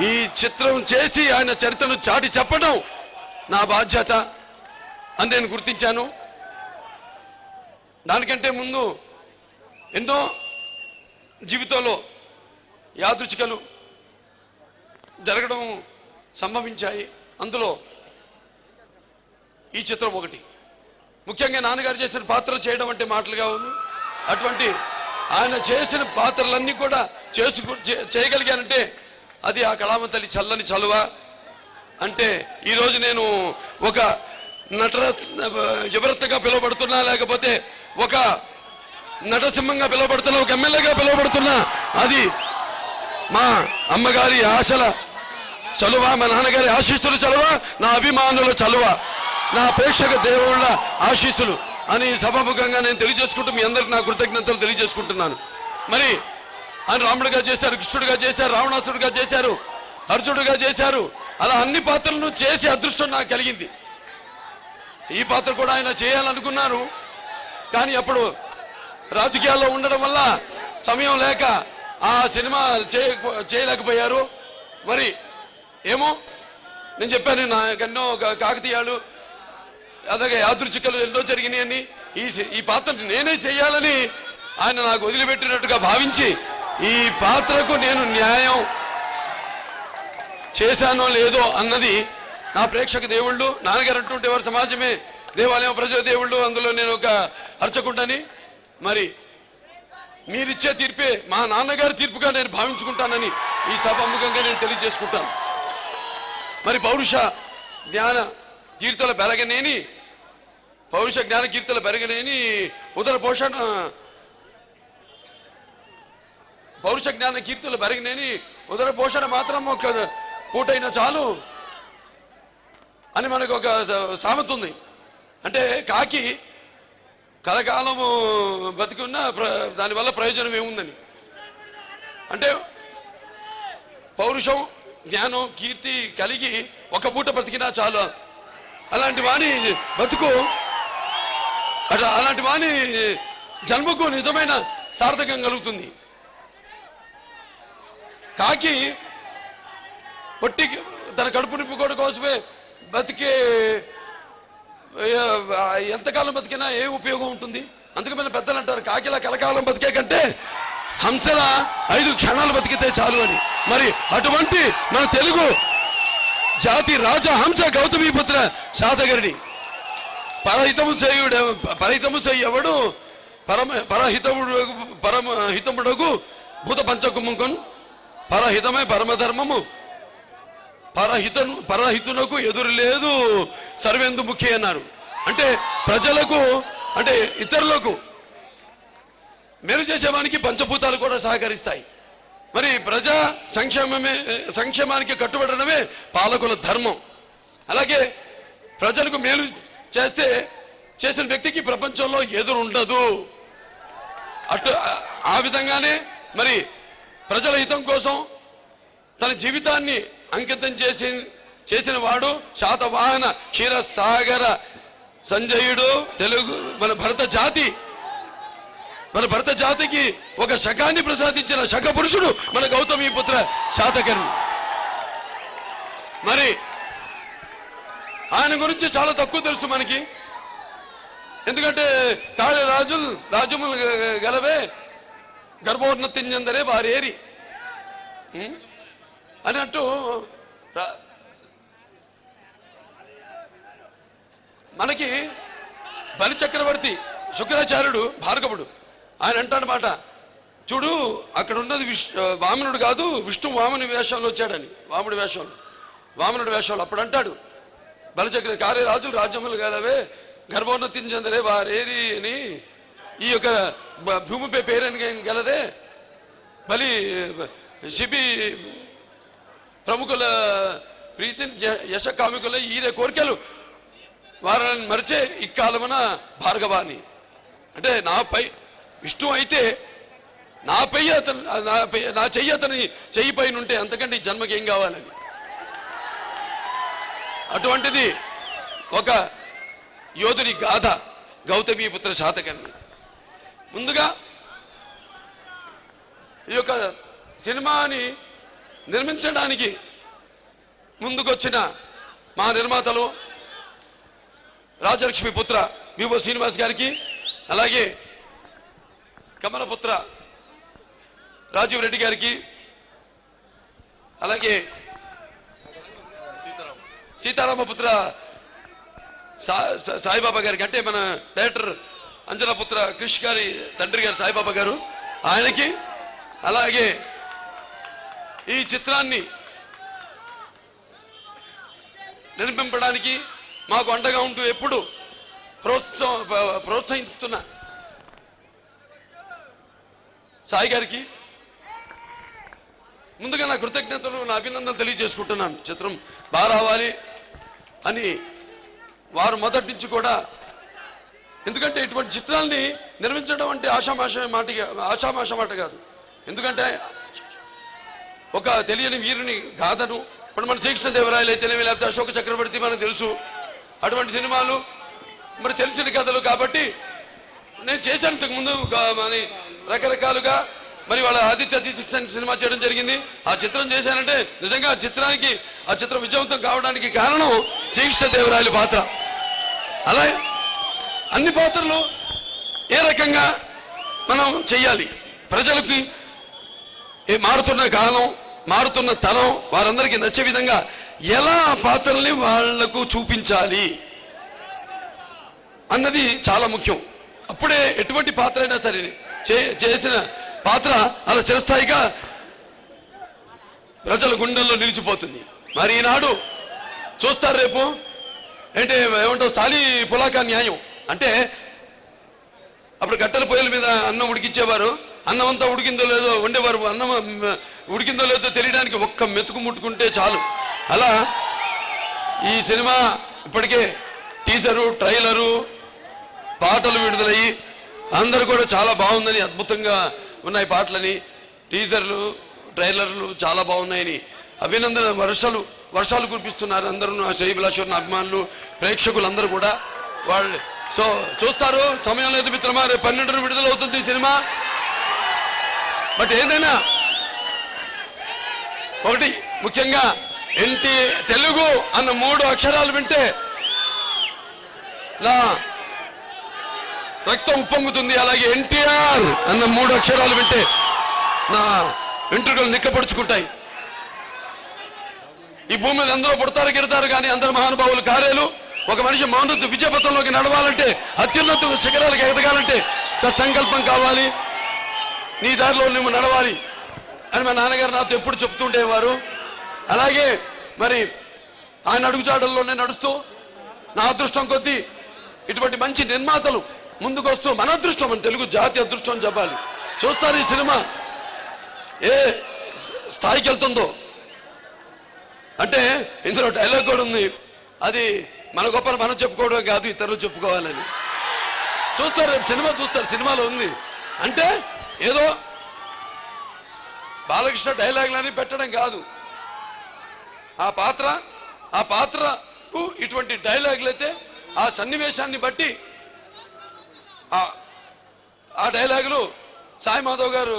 G: ఈ చిత్రం చేసి ఆయన చరిత్రను చాటి చెప్పడం నా బాధ్యత అని నేను గుర్తించాను. దానికంటే ముందు ఎన్నో జీవితంలో యాదృచ్ఛికలు జరగడం సంభవించాయి. అందులో ఈ చిత్రం ఒకటి. ముఖ్యంగా నాన్నగారు చేసిన పాత్రలు చేయడం అంటే మాటలుగా ఉంది. అటువంటి ఆయన చేసిన పాత్రలన్నీ కూడా చేయగలిగానంటే అది ఆ కళామ తల్లి చల్లని చలువ. అంటే ఈరోజు నేను ఒక యువరత్నగా పిలువబడుతున్నా, లేకపోతే ఒక నటసింహంగా పిలువబడుతున్నా, ఒక ఎమ్మెల్యేగా పిలువబడుతున్నా, అది మా అమ్మగారి ఆశల చలువ, మా నాన్నగారి ఆశీస్సులు చలువ, నా అభిమానుల చలువ, నా ప్రేక్షక దేవుళ్ళ ఆశీస్సులు అని సభాముఖంగా నేను తెలియజేసుకుంటూ మీ అందరికి నా కృతజ్ఞతలు తెలియజేసుకుంటున్నాను. మరి ఆయన రాముడిగా చేశారు, కృష్ణుడిగా చేశారు, రావణాసుడిగా చేశారు, అర్జునుడిగా చేశారు. అలా అన్ని పాత్రలను చేసే అదృష్టం నాకు కలిగింది. ఈ పాత్ర కూడా ఆయన చేయాలనుకున్నారు, కానీ అప్పుడు రాజకీయాల్లో ఉండడం వల్ల సమయం లేక ఆ సినిమా చేయలేకపోయారు. మరి ఏమో నేను చెప్పాను, నాకెన్నో కాకతీయాలు, అలాగే యాదృచ్ఛికలు ఎన్నో జరిగినాయని, ఈ పాత్ర నేనే చేయాలని ఆయన నాకు వదిలిపెట్టినట్టుగా భావించి ఈ పాత్రకు నేను న్యాయం చేశానో లేదో అన్నది నా ప్రేక్షక దేవుళ్ళు. నాన్నగారు అంటుంటే వారు సమాజమే దేవాలయం, ప్రజల దేవుళ్ళు, అందులో నేను ఒక అర్చకుండని. మరి మీరిచ్చే తీర్పే మా నాన్నగారి తీర్పుగా నేను భావించుకుంటానని ఈ సభాముఖంగా నేను తెలియజేసుకుంటాను. మరి పౌరుష జ్ఞాన కీర్తుల బెరగనేని ఉదర పోషణ పౌరుష జ్ఞాన కీర్తుల బెరగనేని ఉదర పోషణ మాత్రం ఒక పూటైన చాలు అని మనకు ఒక సామెత ఉంది. అంటే కాకి కలకాలము బతికున్న దానివల్ల ప్రయోజనం ఏముందని. అంటే పౌరుషం, జ్ఞానం, కీర్తి కలిగి ఒక పూట బతికినా చాలు. అలాంటి వాణి బతుకు, అలాంటి వాణి జన్మకు నిజమైన సార్థకం కలుగుతుంది. కాకి పొట్టి తన కడుపు నింపుకోవడం కోసమే బతికే ఎంతకాలం బతికినా ఏ ఉపయోగం ఉంటుంది? అందుకే మన పెద్దలు అంటారు, కాకిలా కలకాలం బతికే కంటే హంసలా 5 క్షణాలు బతికితే చాలు అని. మరి అటువంటి మన తెలుగు జాతి రాజహంస గౌతమిపుత్ర శాతకర్ణి పరహితము చెయ్యవడు పరమహితముడగు భూత పంచకుముఖం పరహితమే పరమధర్మము పరహితునకు ఎదురు లేదు సర్వేందు ముఖి అన్నారు. అంటే ప్రజలకు, అంటే ఇతరులకు మేలు చేసేవానికి పంచభూతాలు కూడా సహకరిస్తాయి. మరి ప్రజా సంక్షేమానికి కట్టుబడడమే పాలకుల ధర్మం. అలాగే ప్రజలకు మేలు చేసిన వ్యక్తికి ప్రపంచంలో ఎదురు ఉండదు. ఆ విధంగానే మరి ప్రజల హితం కోసం తన జీవితాన్ని అంకితం చేసిన వాడు శాతవాహన క్షీరసాగర సంజయుడు. తెలుగు మన భరత జాతికి ఒక శకాన్ని ప్రసాదించిన శక పురుషుడు మన గౌతమిపుత్ర శాతకర్ణి. మరి ఆయన గురించి చాలా తక్కువ తెలుసు మనకి. ఎందుకంటే రాజములు గలవే గర్భోన్నతింజందరే వారేరి అన్నట్టు మనకి బలి చక్రవర్తి శుక్రాచార్యుడు భార్గవుడు ఆయన అంటాడనమాట, చూడు అక్కడ ఉన్నది వామనుడు కాదు, విష్ణు వామని వేషంలో వచ్చాడని. వామనుడి వేషంలో అప్పుడు అంటాడు బలిచక్ర కార్య రాజులు రాజ్యములు గలవే గర్భోన్నతిని చెందరే వారేరి అని, ఈ యొక్క భూమిపై పేరని గలదే బలి శిబి ప్రముఖుల ప్రీతి యశ కామికుల ఈరే కోరికలు వారిని మరిచే ఇక్కాలమున భార్గవాని. అంటే నాపై విష్ణు అయితే నాపై అతను నా చెయ్యి అతని చెయ్యి పైన ఉంటే అంతకంటే ఈ జన్మకి ఏం కావాలని. అటువంటిది ఒక యోధుని గాథ గౌతమీపుత్ర శాతకర్ణి. ముందుగా ఈ యొక్క సినిమాని నిర్మించడానికి ముందుకొచ్చిన మా నిర్మాతలు రాజలక్ష్మి పుత్ర వివో శ్రీనివాస్ గారికి, అలాగే కమలపుత్ర రాజీవ్ రెడ్డి గారికి, అలాగే సీతారామపుత్ర సాయిబాబా గారికి, అంటే మన డైరెక్టర్ అంజనాపుత్ర క్రిష్ గారి తండ్రి గారు సాయిబాబా గారు ఆయనకి, అలాగే ఈ చిత్రాన్ని నిర్మింపడానికి మాకు అండగా ఉంటూ ఎప్పుడు ప్రోత్సహిస్తున్న సాయి గారికి ముందుగా నా కృతజ్ఞతలు, నా అభినందనలు తెలియజేసుకుంటున్నాను. చిత్రం బాగా రావాలి అని వారు మొదటి నుంచి కూడా, ఎందుకంటే ఇటువంటి చిత్రాల్ని నిర్మించడం అంటే ఆషామాష మాట కాదు. ఎందుకంటే ఒక తెలియని వీరుని గాథను, ఇప్పుడు మన శ్రీకృష్ణదేవరాయలు అయితేనేమి, లేకపోతే అశోక చక్రవర్తి మనకు తెలుసు, అటువంటి సినిమాలు మరి తెలిసిన కథలు కాబట్టి నేను చేశాను ఇంతకుముందు మరి రకరకాలుగా. మరి వాళ్ళ ఆదిత్య సినిమా చేయడం జరిగింది. ఆ చిత్రం చేశానంటే నిజంగా ఆ చిత్రం విజయవంతం కావడానికి కారణం శ్రీకృష్ణదేవరాయల పాత్ర. అలా అన్ని పాత్రలు ఏ రకంగా మనం చెయ్యాలి, ప్రజలకి మారుతున్న కాలం, మారుతున్న తరం వారందరికీ నచ్చే విధంగా ఎలా ఆ పాత్రల్ని వాళ్లకు చూపించాలి అన్నది చాలా ముఖ్యం. అప్పుడే ఎటువంటి పాత్ర అయినా సరే చేసిన పాత్ర అలా చిరస్థాయిగా ప్రజల గుండెల్లో నిలిచిపోతుంది. మరి ఈనాడు చూస్తారు, రేపు ఏంటి ఏమంటావు స్థాళీ పులాకా న్యాయం అంటే, అప్పుడు కట్టెల పొయ్యిల మీద అన్నం ఉడికిచ్చేవారు, అన్నం అంతా ఉడికిందో లేదో వండేవారు, అన్నం ఉడికిందో లేదో తెలియడానికి ఒక్క మెతుకు ముట్టుకుంటే చాలు. అలా ఈ సినిమా ఇప్పటికే టీజరు, ట్రైలరు, పాటలు విడుదలయ్యి అందరూ కూడా చాలా బాగుందని, అద్భుతంగా ఉన్నాయి పాటలని, టీజర్లు, ట్రైలర్లు చాలా బాగున్నాయని అభినందన వర్షాలు కురిపిస్తున్నారు అందరూ. నా శ్రీభిలాశ్వరుని అభిమానులు, ప్రేక్షకులు అందరూ కూడా వాళ్ళు చూస్తారు. సమయం లేదు మిత్రమా, రేపు 12న విడుదలవుతుంది ఈ సినిమా. బట్ ఏదైనా ఒకటి ముఖ్యంగా తెలుగు అన్న 3 అక్షరాలు వింటే నా రక్తం ఉప్పొంగుతుంది. అలాగే ఎన్టీఆర్ అన్న 3 అక్షరాలు వింటే నా వెంట్రుకలు నిక్కపడుచుకుంటాయి. ఈ భూమి మీద అందరూ పుడతారు గిడతారు కానీ అందరు మహానుభావులు కార్యాలు. ఒక మనిషి మౌనత విజయపథంలోకి నడవాలంటే, అత్యున్నత శిఖరాలకు ఎదగాలంటే సత్సంకల్పం కావాలి, నీ దారిలో నువ్వు నడవాలి అని మా నాన్నగారు నాతో ఎప్పుడు చెప్తుండేవారు. అలాగే మరి ఆయన అడుగుజాడల్లోనే నడుస్తూ నా అదృష్టం కొద్దీ ఇటువంటి మంచి నిర్మాతలు ముందుకు వస్తూ, మన అదృష్టం, మన తెలుగు జాతి అదృష్టం చెప్పాలి. చూస్తారు ఈ సినిమా ఏ స్థాయికి వెళ్తుందో. అంటే ఇందులో డైలాగ్ కూడా ఉంది, అది మన గొప్పను మనం చెప్పుకోవడం కాదు, ఇతరులు చెప్పుకోవాలని. చూస్తారు, రేపు సినిమా చూస్తారు, సినిమాలో ఉంది. అంటే ఏదో బాలకృష్ణ డైలాగులని పెట్టడం కాదు, ఆ పాత్రకు ఇటువంటి డైలాగులు అయితే ఆ సన్నివేశాన్ని బట్టి ఆ డైలాగులు సాయి మాధవ్ గారు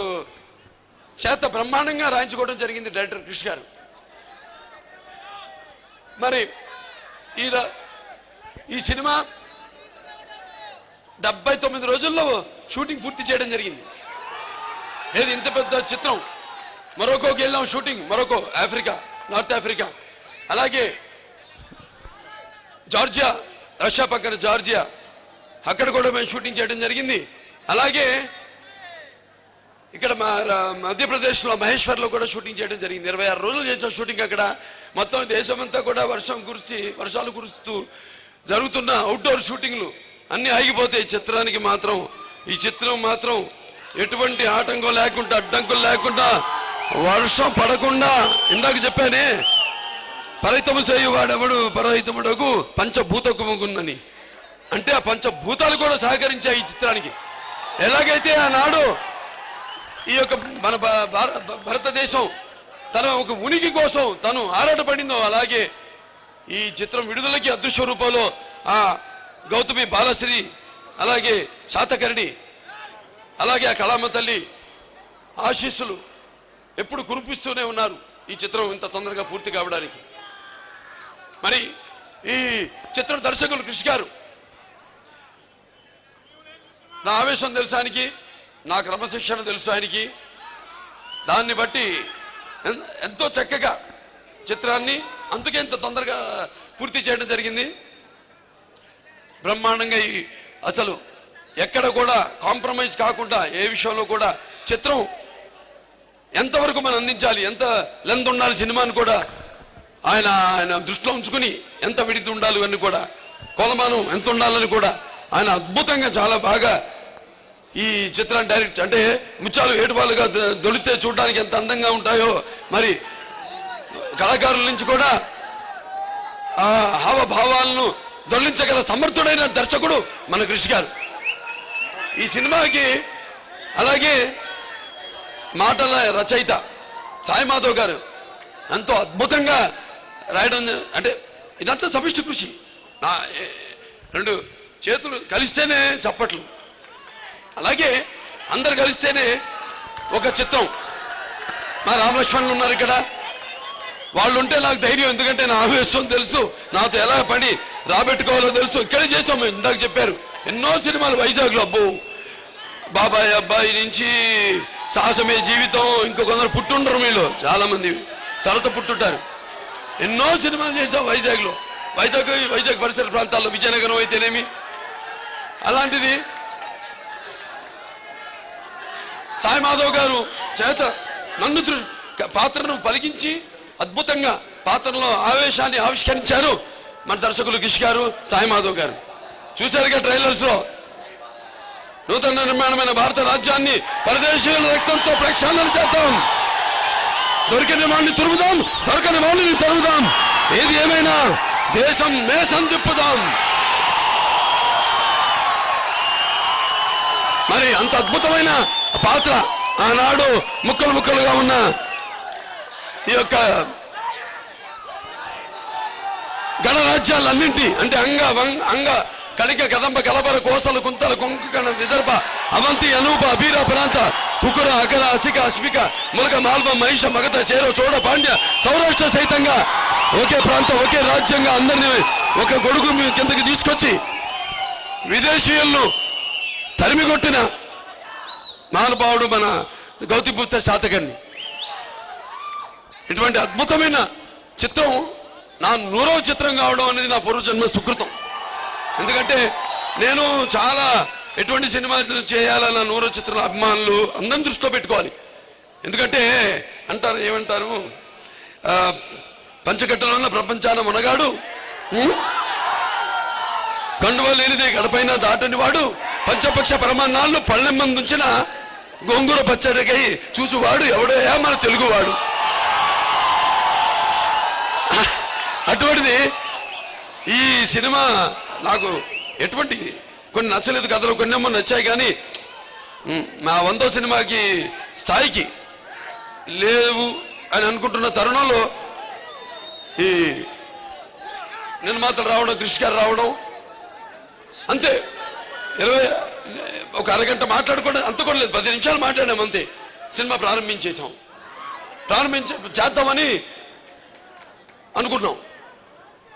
G: చేత బ్రహ్మాండంగా రాయించుకోవడం జరిగింది డైరెక్టర్ క్రిష్ గారు. మరి ఈ సినిమా 79 రోజుల్లో షూటింగ్ పూర్తి చేయడం జరిగింది. ఏది ఇంత పెద్ద చిత్రం మొరొకోకి వెళ్ళాం shooting, Morocco, Africa, north Africa. అలాగే జార్జియా, రష్యా పక్కన జార్జియా, అక్కడ కూడా మేము షూటింగ్ చేయడం జరిగింది. అలాగే ఇక్కడ మా మధ్యప్రదేశ్లో మహేశ్వర్లో కూడా షూటింగ్ చేయడం జరిగింది. 26 రోజులు చేసాం షూటింగ్ అక్కడ. మొత్తం దేశమంతా కూడా వర్షాలు కురుస్తూ జరుగుతున్న అవుట్డోర్ షూటింగ్లు అన్నీ ఆగిపోతే ఈ చిత్రం మాత్రం ఎటువంటి ఆటంకం లేకుండా, అడ్డంకులు లేకుండా, వర్షం పడకుండా, ఇందాక చెప్పానే పరహితము చేయువాడెవడు పరహితముడకు పంచభూతకుముగున్నని, అంటే ఆ పంచభూతాలు కూడా సహకరించాయి ఈ చిత్రానికి. ఎలాగైతే ఆనాడు ఈ యొక్క మన భారతదేశం తన ఒక ఉనికి కోసం తను ఆరాటపడిందో, అలాగే ఈ చిత్రం విడుదలకి అదృశ్య రూపంలో ఆ గౌతమి బాలశ్రీ, అలాగే శాతకర్ణి, అలాగే ఆ కళామ తల్లి ఆశీస్సులు ఎప్పుడు కురిపిస్తూనే ఉన్నారు ఈ చిత్రం ఇంత తొందరగా పూర్తి కావడానికి. మరి ఈ చిత్ర దర్శకులు కృషి గారు, నా ఆవేశం తెలుసు ఆయనకి, నా క్రమశిక్షణ తెలుసు ఆయనకి. దాన్ని బట్టి ఎంతో చక్కగా చిత్రాన్ని అందుకే ఇంత తొందరగా పూర్తి చేయడం జరిగింది. బ్రహ్మాండంగా అసలు ఎక్కడ కూడా కాంప్రమైజ్ కాకుండా ఏ విషయంలో కూడా చిత్రం ఎంతవరకు మనం అందించాలి, ఎంత లెంత్ ఉండాలి సినిమాని కూడా ఆయన దృష్టిలో ఉంచుకుని ఎంత విడితి ఉండాలి అని కూడా, కొలమానం ఎంత ఉండాలని కూడా ఆయన అద్భుతంగా చాలా బాగా ఈ చిత్రాన్ని డైరెక్ట్, అంటే ముత్యాలు ఏడుపాలుగా దొలితే చూడడానికి ఎంత అందంగా ఉంటాయో మరి కళాకారుల నుంచి కూడా ఆ హావభావాలను దొలించగల సమర్థుడైన దర్శకుడు మన కృషి గారు ఈ సినిమాకి. అలాగే మాటల రచయిత సాయి మాధవ్ గారు ఎంతో అద్భుతంగా రాయడం, అంటే ఇదంతా సమిష్టి కృషి. నా 2 చేతులు కలిస్తేనే చప్పట్లు, అలాగే అందరు కలిస్తేనే ఒక చిత్రం. మా రామలక్ష్మణులు ఉన్నారు ఇక్కడ, వాళ్ళు ఉంటే నాకు ధైర్యం, ఎందుకంటే నా ఆవేశం తెలుసు, నాతో ఎలా పని రాబెట్టుకోవాలో తెలుసు. ఇక్కడే చేసాం మేము, ఇందాక చెప్పారు ఎన్నో సినిమాలు వైజాగ్లో. అబ్బో, బాబాయ్ అబ్బాయి నుంచి సాహసమే జీవితం, ఇంకో కొందరు పుట్టుండరు మీలో చాలా మంది, తర్వాత పుట్టుంటారు. ఎన్నో సినిమాలు చేసాం వైజాగ్లో, వైజాగ్ పరిసర ప్రాంతాల్లో, విజయనగరం అయితేనేమి. అలాంటిది సాయి మాధవ్ గారు చేత నన్ను పాత్రను పలికించి అద్భుతంగా పాత్రలో ఆవేశాన్ని ఆవిష్కరించారు మన దర్శకులు కృషి గారు, సాయి మాధవ్ గారు. చూశారుగా ట్రైలర్స్ లో, నూతన నిర్మాణమైన భారత రాజ్యాన్ని పరదేశీయుల రక్తంతో ప్రక్షాళన చేద్దాం, దొరికిన వాడిని తురుముదాం, దొరకని వాడిని తరుముదాం, ఏది ఏమైనా దేశం మేసం తిప్పుదాం. మరి అంత అద్భుతమైన పాత్ర ఆనాడు ముక్కలుగా ఉన్న ఈ యొక్క గణరాజ్యాలన్నింటి, అంటే అంగ కణిక కదంబ కలబర కోసలు కుంతల కొంకణ విదర్భ అవంతి అనూప అబీర ప్రాంత కుకుర అకర అసిక అస్మిక ములక మాల్వ మహిష మగధ చేరో చోడ పాండ్య సౌరాష్ట్ర సైతంగా ఒకే ప్రాంతం, ఒకే రాజ్యంగా అందరినీ ఒక గొడుగు కిందకి తీసుకొచ్చి విదేశీయులను తరిమికొట్టిన మహానుభావుడు మన గౌతమిపుత్ర శాతకర్ణి. ఇటువంటి అద్భుతమైన చిత్రం నా 100వ చిత్రం కావడం అనేది నా పూర్వజన్మ సుకృతం. ఎందుకంటే నేను చాలా ఎటువంటి సినిమాలు చేయాలన్న 100వ చిత్రం అభిమానులు అందరిని దృష్టిలో పెట్టుకోవాలి. ఎందుకంటే అంటారు, ఏమంటారు, పంచకట్టలో ఉన్న ప్రపంచాన మునగాడు, కండువ లేనిదే గడపైన దాటని వాడు, పంచపక్ష పరమాన్నాళ్ళు పళ్ళెమ్మందుంచిన గోంగూర పచ్చడికై చూచువాడు ఎవడోయా మన తెలుగువాడు. అటువంటిది ఈ సినిమా నాకు ఎటువంటి కొన్ని నచ్చలేదు, కథలు కొన్నేమో నచ్చాయి, కానీ మా 100వ సినిమాకి స్థాయికి లేవు అని అనుకుంటున్న తరుణంలో ఈ నిర్మాతలు రావడం, కృషి గారు రావడం, అంతే ఒక అరగంట మాట్లాడుకోవడం అంత కూడా లేదు, 10 నిమిషాలు మాట్లాడాం అంతే. సినిమా చేద్దామని అనుకున్నాం.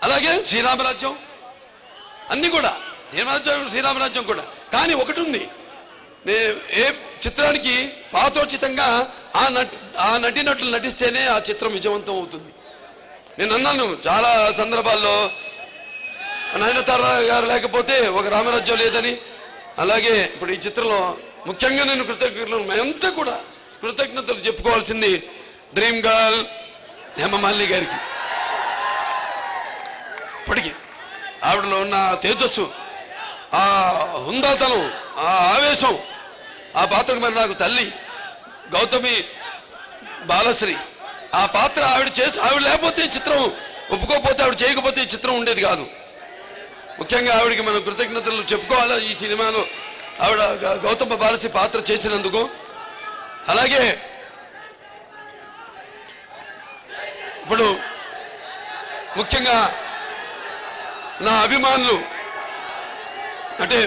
G: అలాగే శ్రీరామరాజ్యం అన్నీ కూడా, శ్రీరామరాజ్యం కూడా. కానీ ఒకటి ఉంది, ఏ చిత్రానికి పాత్రోచితంగా ఆ నటినట్లు నటిస్తేనే ఆ చిత్రం విజయవంతం అవుతుంది. నేను అన్నాను చాలా సందర్భాల్లో, నయనతార గారు లేకపోతే ఒక రామరాజ్యం లేదని. అలాగే ఇప్పుడు ఈ చిత్రంలో ముఖ్యంగా నేను మేమంతా కూడా కృతజ్ఞతలు చెప్పుకోవాల్సింది డ్రీమ్ గర్ల్ హేమమాలిని గారికి. ఇప్పటికీ ఆవిడలో ఉన్న తేజస్సు, ఆ హుందాతనం, ఆ ఆవేశం, ఆ పాత్రకు మరి నాకు తల్లి గౌతమి బాలశ్రీ ఆ పాత్ర ఆవిడ లేకపోతే ఈ చిత్రం ఒప్పుకోకపోతే, ఆవిడ చేయకపోతే ఈ చిత్రం ఉండేది కాదు. ముఖ్యంగా ఆవిడకి మనం కృతజ్ఞతలు చెప్పుకోవాలి ఈ సినిమాలో ఆవిడ గౌతమ బాలశ్రీ పాత్ర చేసినందుకు. అలాగే ఇప్పుడు ముఖ్యంగా నా అభిమానులు, అంటే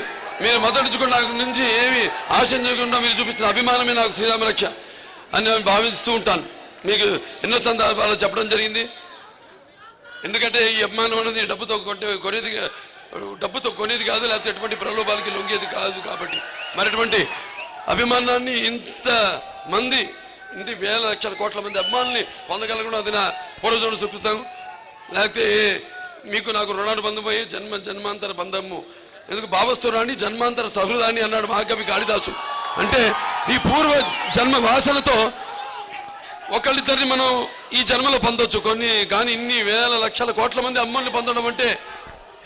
G: మీరు మొదటి నుంచి ఏమి ఆశించకుండా మీరు చూపిస్తున్న అభిమానమే నాకు శ్రీరామ రక్ష అని నేను భావిస్తూ ఉంటాను. మీకు ఎన్నో సందర్భాలు చెప్పడం జరిగింది. ఎందుకంటే ఈ అభిమానం అనేది డబ్బుతో కొనేది కాదు, లేకపోతే ఎటువంటి ప్రలోభాలకి లొంగేది కాదు. కాబట్టి మరి అటువంటి అభిమానాన్ని ఇంత మంది, ఇంటి వేల లక్షల కోట్ల మంది అభిమానుల్ని పొందగలగడం అది నా పూర్వజన్మ సుకృతం. లేకపోతే మీకు నాకు రుణానుబంధమై జన్మాంతర బంధము, ఎందుకు భావస్తురాని జన్మాంతర సహృదాన్ని అన్నాడు మహాకవి కాళిదాసు. అంటే ఈ పూర్వ జన్మ వాసనతో ఒకళ్ళిద్దరిని మనం ఈ జన్మలో పొందొచ్చు కానీ ఇన్ని వేల లక్షల కోట్ల మంది అమ్మల్ని పొందడం అంటే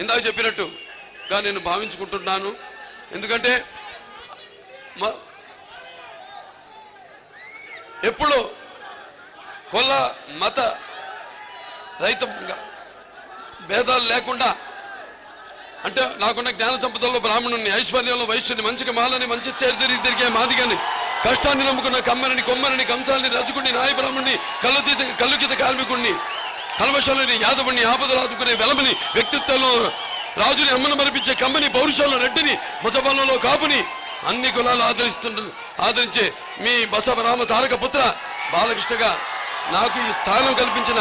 G: ఇందాక చెప్పినట్టుగా నేను భావించుకుంటున్నాను. ఎందుకంటే ఎప్పుడు కుల మత రహితంగా భేదాలు లేకుండా, అంటే నాకున్న జ్ఞాన సంపదల్లో బ్రాహ్మణుని, ఐశ్వర్యంలో వైశ్యుని, మంచికి మాలని, మంచి తిరిగే మాదిగని, కష్టాన్ని నమ్ముకున్న కమ్మరిని, కొమ్మరిని, కంసాలని, రజకుడిని, నాయ బ్రాహ్మణుని, కల్లుగీత కార్మికుడిని, కల్మశాలని, యాదవుని, ఆపదలు ఆదుకునే వెలమని, వ్యక్తిత్వంలో రాజుని అమ్మను మరిపించే కమ్మని, పౌరుషంలో రెడ్డిని, ముజబలలో కాపుని, అన్ని కులాలు ఆదరించే మీ బసవరామ తారక పుత్ర బాలకృష్ణగా నాకు ఈ స్థానం కల్పించిన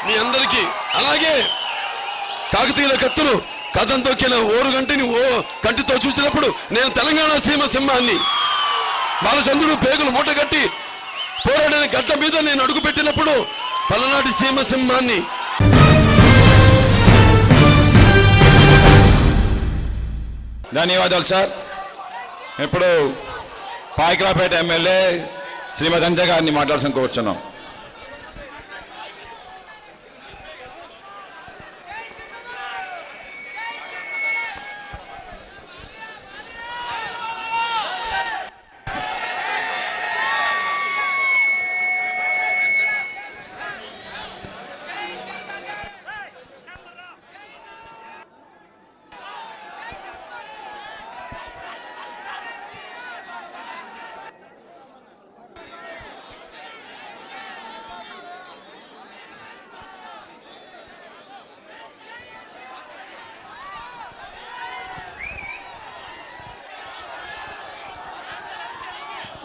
G: మీ అందరికీ, అలాగే కాకతీయుల కత్తులు కథం తొక్కిన ఓరుగంటిని కంటితో చూసినప్పుడు నేను తెలంగాణ సీమ సింహాన్ని, బాలచంద్రుడు పేగులు మూటగట్టి పోరాడిన గడ్డ మీద నేను అడుగుపెట్టినప్పుడు పలనాటి సీమ సింహాన్ని.
B: ధన్యవాదాలు సార్. ఇప్పుడు పాయకరాపేట ఎమ్మెల్యే శ్రీమతి అంజ గారిని మాట్లాడాల్సిన కోరుచున్నాం.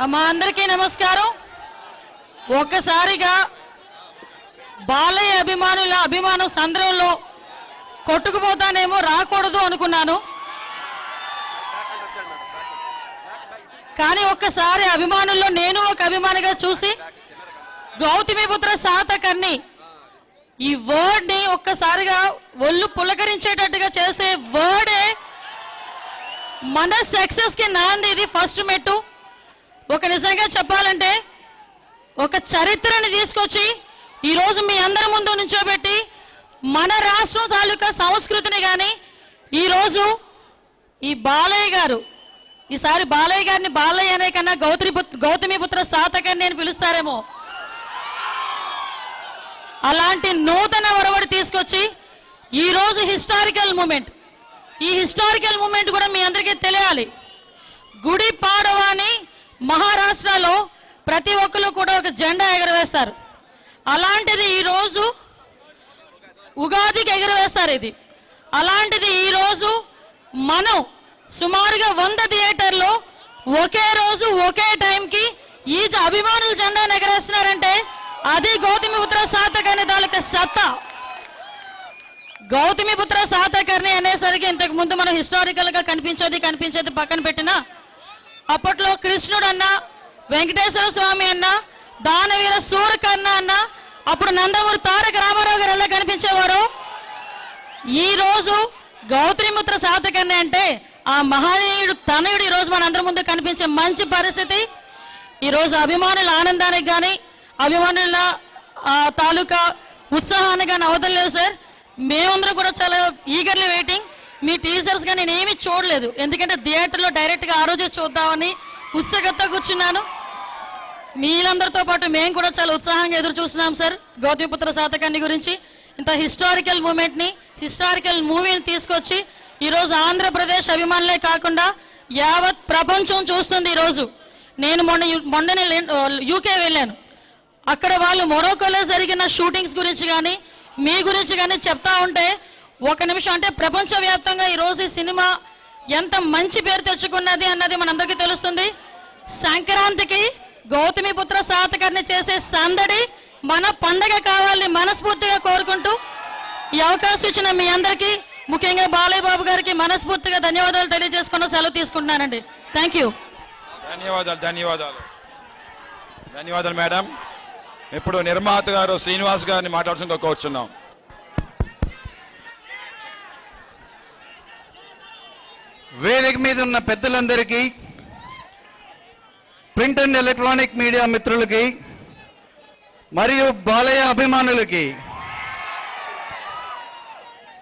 H: అమ్మా అందరికీ నమస్కారం. ఒక్కసారిగా బాలయ్య అభిమానుల అభిమానం సంద్రంలో కొట్టుకుపోతానేమో, రాకూడదు అనుకున్నాను. కానీ ఒక్కసారి అభిమానుల్లో నేను ఒక అభిమానిగా చూసి గౌతమిపుత్ర శాతకర్ణి ఈ వర్డ్ని ఒక్కసారిగా ఒళ్ళు పులకరించేటట్టుగా చేసే వర్డే మన సక్సెస్కి నాంది. ఇది ఫస్ట్ మెట్టు. ఒక నిజంగా చెప్పాలంటే ఒక చరిత్రని తీసుకొచ్చి ఈరోజు మీ అందరి ముందు నుంచోబెట్టి మన రాష్ట్రం తాలూకా సంస్కృతిని కానీ ఈరోజు ఈ బాలయ్య గారు, ఈసారి బాలయ్య గారిని బాలయ్య అనే కన్నా గౌతమిపుత్ర శాతకర్ణి అని పిలుస్తారేమో, అలాంటి నూతన ఒరవడి తీసుకొచ్చి ఈరోజు హిస్టారికల్ మూమెంట్, ఈ హిస్టారికల్ మూమెంట్ కూడా మీ అందరికీ తెలియాలి. గుడి పాడవాని మహారాష్ట్రలో ప్రతి ఒక్కరు కూడా ఒక జెండా ఎగరవేస్తారు. అలాంటిది ఈరోజు ఉగాదికి ఎగరవేస్తారు. ఇది అలాంటిది ఈరోజు మనం సుమారుగా 100 థియేటర్లో ఒకే రోజు ఒకే టైంకి ఈ అభిమానులు జెండాను ఎగరేస్తున్నారంటే అది గౌతమిపుత్ర శాతకర్ణి తాలూకా సత్తా. గౌతమిపుత్ర శాతకర్ణి అనేసరికి ఇంతకు ముందు మనం హిస్టారికల్గా కనిపించేది పక్కన పెట్టినా, అప్పట్లో కృష్ణుడు అన్నా, వెంకటేశ్వర స్వామి అన్నా, దానవీర సూరకర్ణ అన్న, అప్పుడు నందమూరి తారక రామారావు గారు ఎలా కనిపించేవారు, ఈ రోజు గౌతమిపుత్ర శాతకర్ణి అంటే ఆ మహనీయుడు తనయుడు ఈ రోజు మన అందరి ముందు కనిపించే మంచి పరిస్థితి. ఈ రోజు అభిమానుల ఆనందానికి కానీ అభిమానుల తాలూకా ఉత్సాహానికి కానీ అవతల లేదు సార్. మేమందరం కూడా చాలా ఈగర్లీ వెయిటింగ్. మీ టీజర్స్ కానీ నేనేమి చూడలేదు, ఎందుకంటే థియేటర్లో డైరెక్ట్గా ఆ రోజే చూద్దామని ఉత్సుకతతో కూర్చున్నాను. మీరందరితో పాటు మేము కూడా చాలా ఉత్సాహంగా ఎదురు చూస్తున్నాం సార్. గౌతమిపుత్ర శాతకర్ణి గురించి ఇంత హిస్టారికల్ మూమెంట్ని, హిస్టారికల్ మూవీని తీసుకొచ్చి ఈరోజు ఆంధ్రప్రదేశ్ అభిమానులే కాకుండా యావత్ ప్రపంచం చూస్తుంది. ఈరోజు నేను మొన్ననే యూకే వెళ్ళాను. అక్కడ వాళ్ళు మొరోకోలో జరిగిన షూటింగ్స్ గురించి కానీ మీ గురించి కానీ చెప్తా ఉంటే ఒక నిమిషం, అంటే ప్రపంచవ్యాప్తంగా ఈరోజు ఈ సినిమా ఎంత మంచి పేరు తెచ్చుకున్నది అన్నది మనందరికీ తెలుస్తుంది. సంక్రాంతికి గౌతమిపుత్ర శాతకర్ణి చేసే సందడి మన పండగ కావాలని మనస్ఫూర్తిగా కోరుకుంటూ ఈ అవకాశం ఇచ్చిన మీ అందరికీ, ముఖ్యంగా బాలయ్య బాబు గారికి మనస్ఫూర్తిగా ధన్యవాదాలు తెలియజేసుకున్న సెలవు తీసుకుంటున్నానండి. Thank you.
B: ధన్యవాదాలు మేడం. ఇప్పుడు నిర్మాత గారు శ్రీనివాస్ గారిని మాట్లాడుతూ కోరుచున్నాం.
I: వేదిక మీద ఉన్న పెద్దలందరికీ, ప్రింట్ అండ్ ఎలక్ట్రానిక్ మీడియా మిత్రులకి మరియు బాలయ్య అభిమానులకి,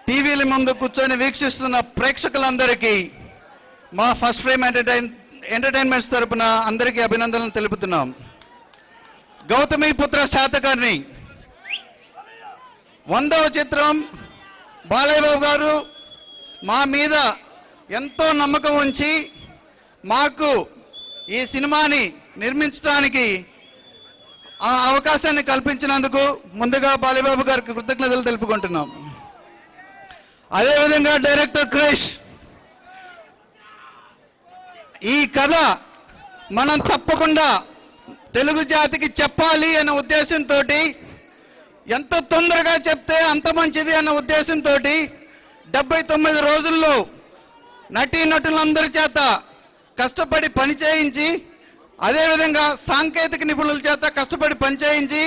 I: టీవీల ముందు కూర్చొని వీక్షిస్తున్న ప్రేక్షకులందరికీ మా ఫస్ట్ ఫ్రేమ్ ఎంటర్టైన్మెంట్స్ తరపున అందరికీ అభినందనలు తెలుపుతున్నాం. గౌతమిపుత్ర శాతకర్ణి 100వ చిత్రం. బాలయ్య బాబు గారు మా మీద ఎంతో నమ్మకం ఉంచి మాకు ఈ సినిమాని నిర్మించడానికి ఆ అవకాశాన్ని కల్పించినందుకు ముందుగా బాలయ్య బాబు గారికి కృతజ్ఞతలు తెలుపుకుంటున్నాం. అదేవిధంగా డైరెక్టర్ క్రిష్, ఈ కథ మనం తప్పకుండా తెలుగు జాతికి చెప్పాలి అనే ఉద్దేశంతో, ఎంత తొందరగా చెప్తే అంత మంచిది అన్న ఉద్దేశంతో 79 రోజుల్లో నటీనటులందరి చేత కష్టపడి పని చేయించి, అదేవిధంగా సాంకేతిక నిపుణుల చేత కష్టపడి పనిచేయించి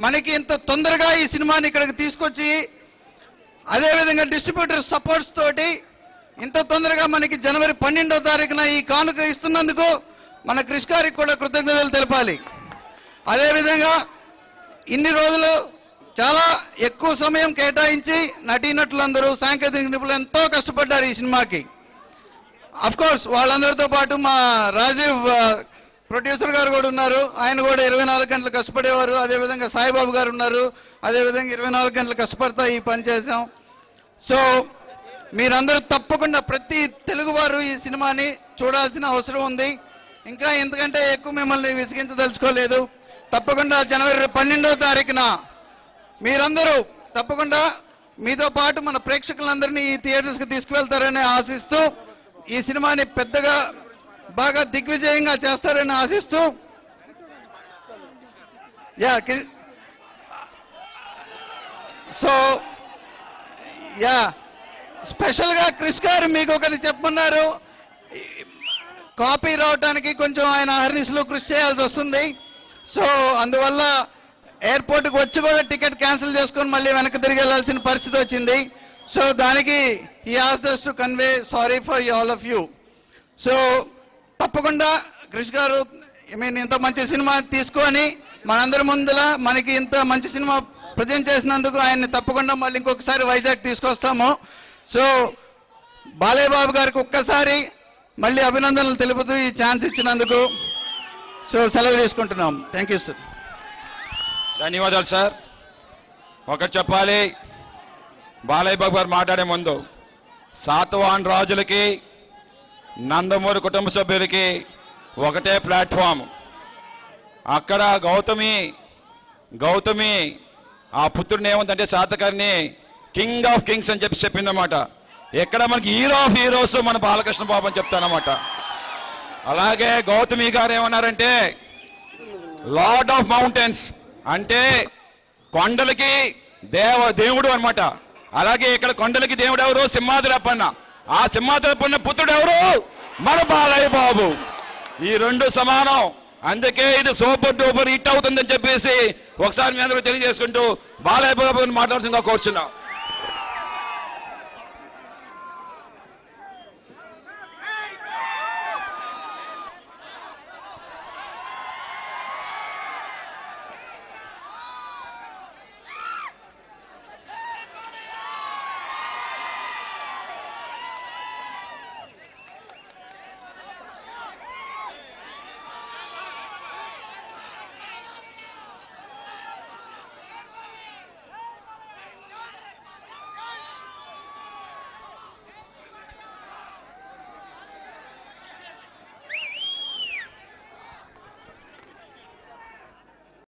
I: మనకి ఇంత తొందరగా ఈ సినిమాని ఇక్కడికి తీసుకొచ్చి, అదేవిధంగా డిస్ట్రిబ్యూటర్ సపోర్ట్స్ తోటి ఇంత తొందరగా మనకి జనవరి 12వ తారీఖున ఈ కానుక ఇస్తున్నందుకు మన క్రిష్ గారికి కూడా కృతజ్ఞతలు తెలపాలి. అదేవిధంగా ఇన్ని రోజులు చాలా ఎక్కువ సమయం కేటాయించి నటీనటులందరూ సాంకేతిక నిపుణులు ఎంతో కష్టపడ్డారు ఈ సినిమాకి. కోర్స్ వాళ్ళందరితో పాటు మా రాజీవ్ ప్రొడ్యూసర్ గారు కూడా ఉన్నారు, ఆయన కూడా 24 గంటలు కష్టపడేవారు. అదేవిధంగా సాయిబాబు గారు ఉన్నారు, అదేవిధంగా 24 గంటలు కష్టపడతా ఈ పని చేసాం. సో మీరందరూ తప్పకుండా ప్రతి తెలుగువారు ఈ సినిమాని చూడాల్సిన అవసరం ఉంది. ఇంకా ఎందుకంటే ఎక్కువ మిమ్మల్ని విసిగించదలుచుకోలేదు. తప్పకుండా జనవరి 12వ తారీఖున మీరందరూ తప్పకుండా మీతో పాటు మన ప్రేక్షకులందరినీ ఈ థియేటర్స్కి తీసుకువెళ్తారని ఆశిస్తూ, ఈ సినిమాని పెద్దగా బాగా దిగ్విజయంగా చేస్తారని ఆశిస్తూ, స్పెషల్గా క్రిష్ గారు మీకు ఒకటి చెప్పమన్నారు. కాపీ రావడానికి కొంచెం ఆయన అహర్నిశలో కృషి చేయాల్సి వస్తుంది. సో అందువల్ల ఎయిర్పోర్ట్కి వచ్చి కూడా టికెట్ క్యాన్సిల్ చేసుకొని మళ్ళీ వెనక్కి తిరిగి వెళ్ళాల్సిన పరిస్థితి వచ్చింది. సో దానికి he asked us to convey sorry for all of you. So తప్పకుండా క్రిష్ గారు ఇంత మంచి సినిమా తీసుకొని మనందరి ముందులా మనకి ఇంత మంచి సినిమా ప్రజెంట్ చేసినందుకు ఆయన్ని తప్పకుండా మళ్ళీ ఇంకొకసారి వైజాగ్ తీసుకొస్తాము. సో బాలయ్య బాబు గారికి ఒక్కసారి మళ్ళీ అభినందనలు తెలుపుతూ ఈ ఛాన్స్ ఇచ్చినందుకు సో సెలవు తీసుకుంటున్నాం. Thank you sir.
B: ధన్యవాదాలు సార్. ఒకటి చెప్పాలి, బాలయ్య బాబు గారు మాట్లాడే ముందు శాతవాహన రాజులకి నందమూరి కుటుంబ సభ్యులకి ఒకటే ప్లాట్ఫామ్. అక్కడ గౌతమి ఆ పుత్రుడిని ఏముందంటే శాతకర్ణి కింగ్ ఆఫ్ కింగ్స్ అని చెప్పి చెప్పిందన్నమాట. ఎక్కడ మనకి హీరో ఆఫ్ హీరోస్ మన బాలకృష్ణ బాబు అని చెప్తానమాట. అలాగే గౌతమి గారు ఏమన్నారంటే లార్డ్ ఆఫ్ మౌంటైన్స్, అంటే కొండలకి దేవుడు అనమాట. అలాగే ఇక్కడ కొండలకి దేవుడు ఎవరు? సింహాద్రప్పన్న. ఆ సింహాద్రప్పన్న పుత్రుడు ఎవరు? మన బాలయ్య బాబు. ఈ రెండు సమానం. అందుకే ఇది సూపర్ డూపర్ హిట్ అవుతుందని చెప్పేసి ఒకసారి మీ అందరూ తెలియజేసుకుంటూ బాలయ్య బాబు మాట్లాడుతుందిగా కోరుచున్నాం.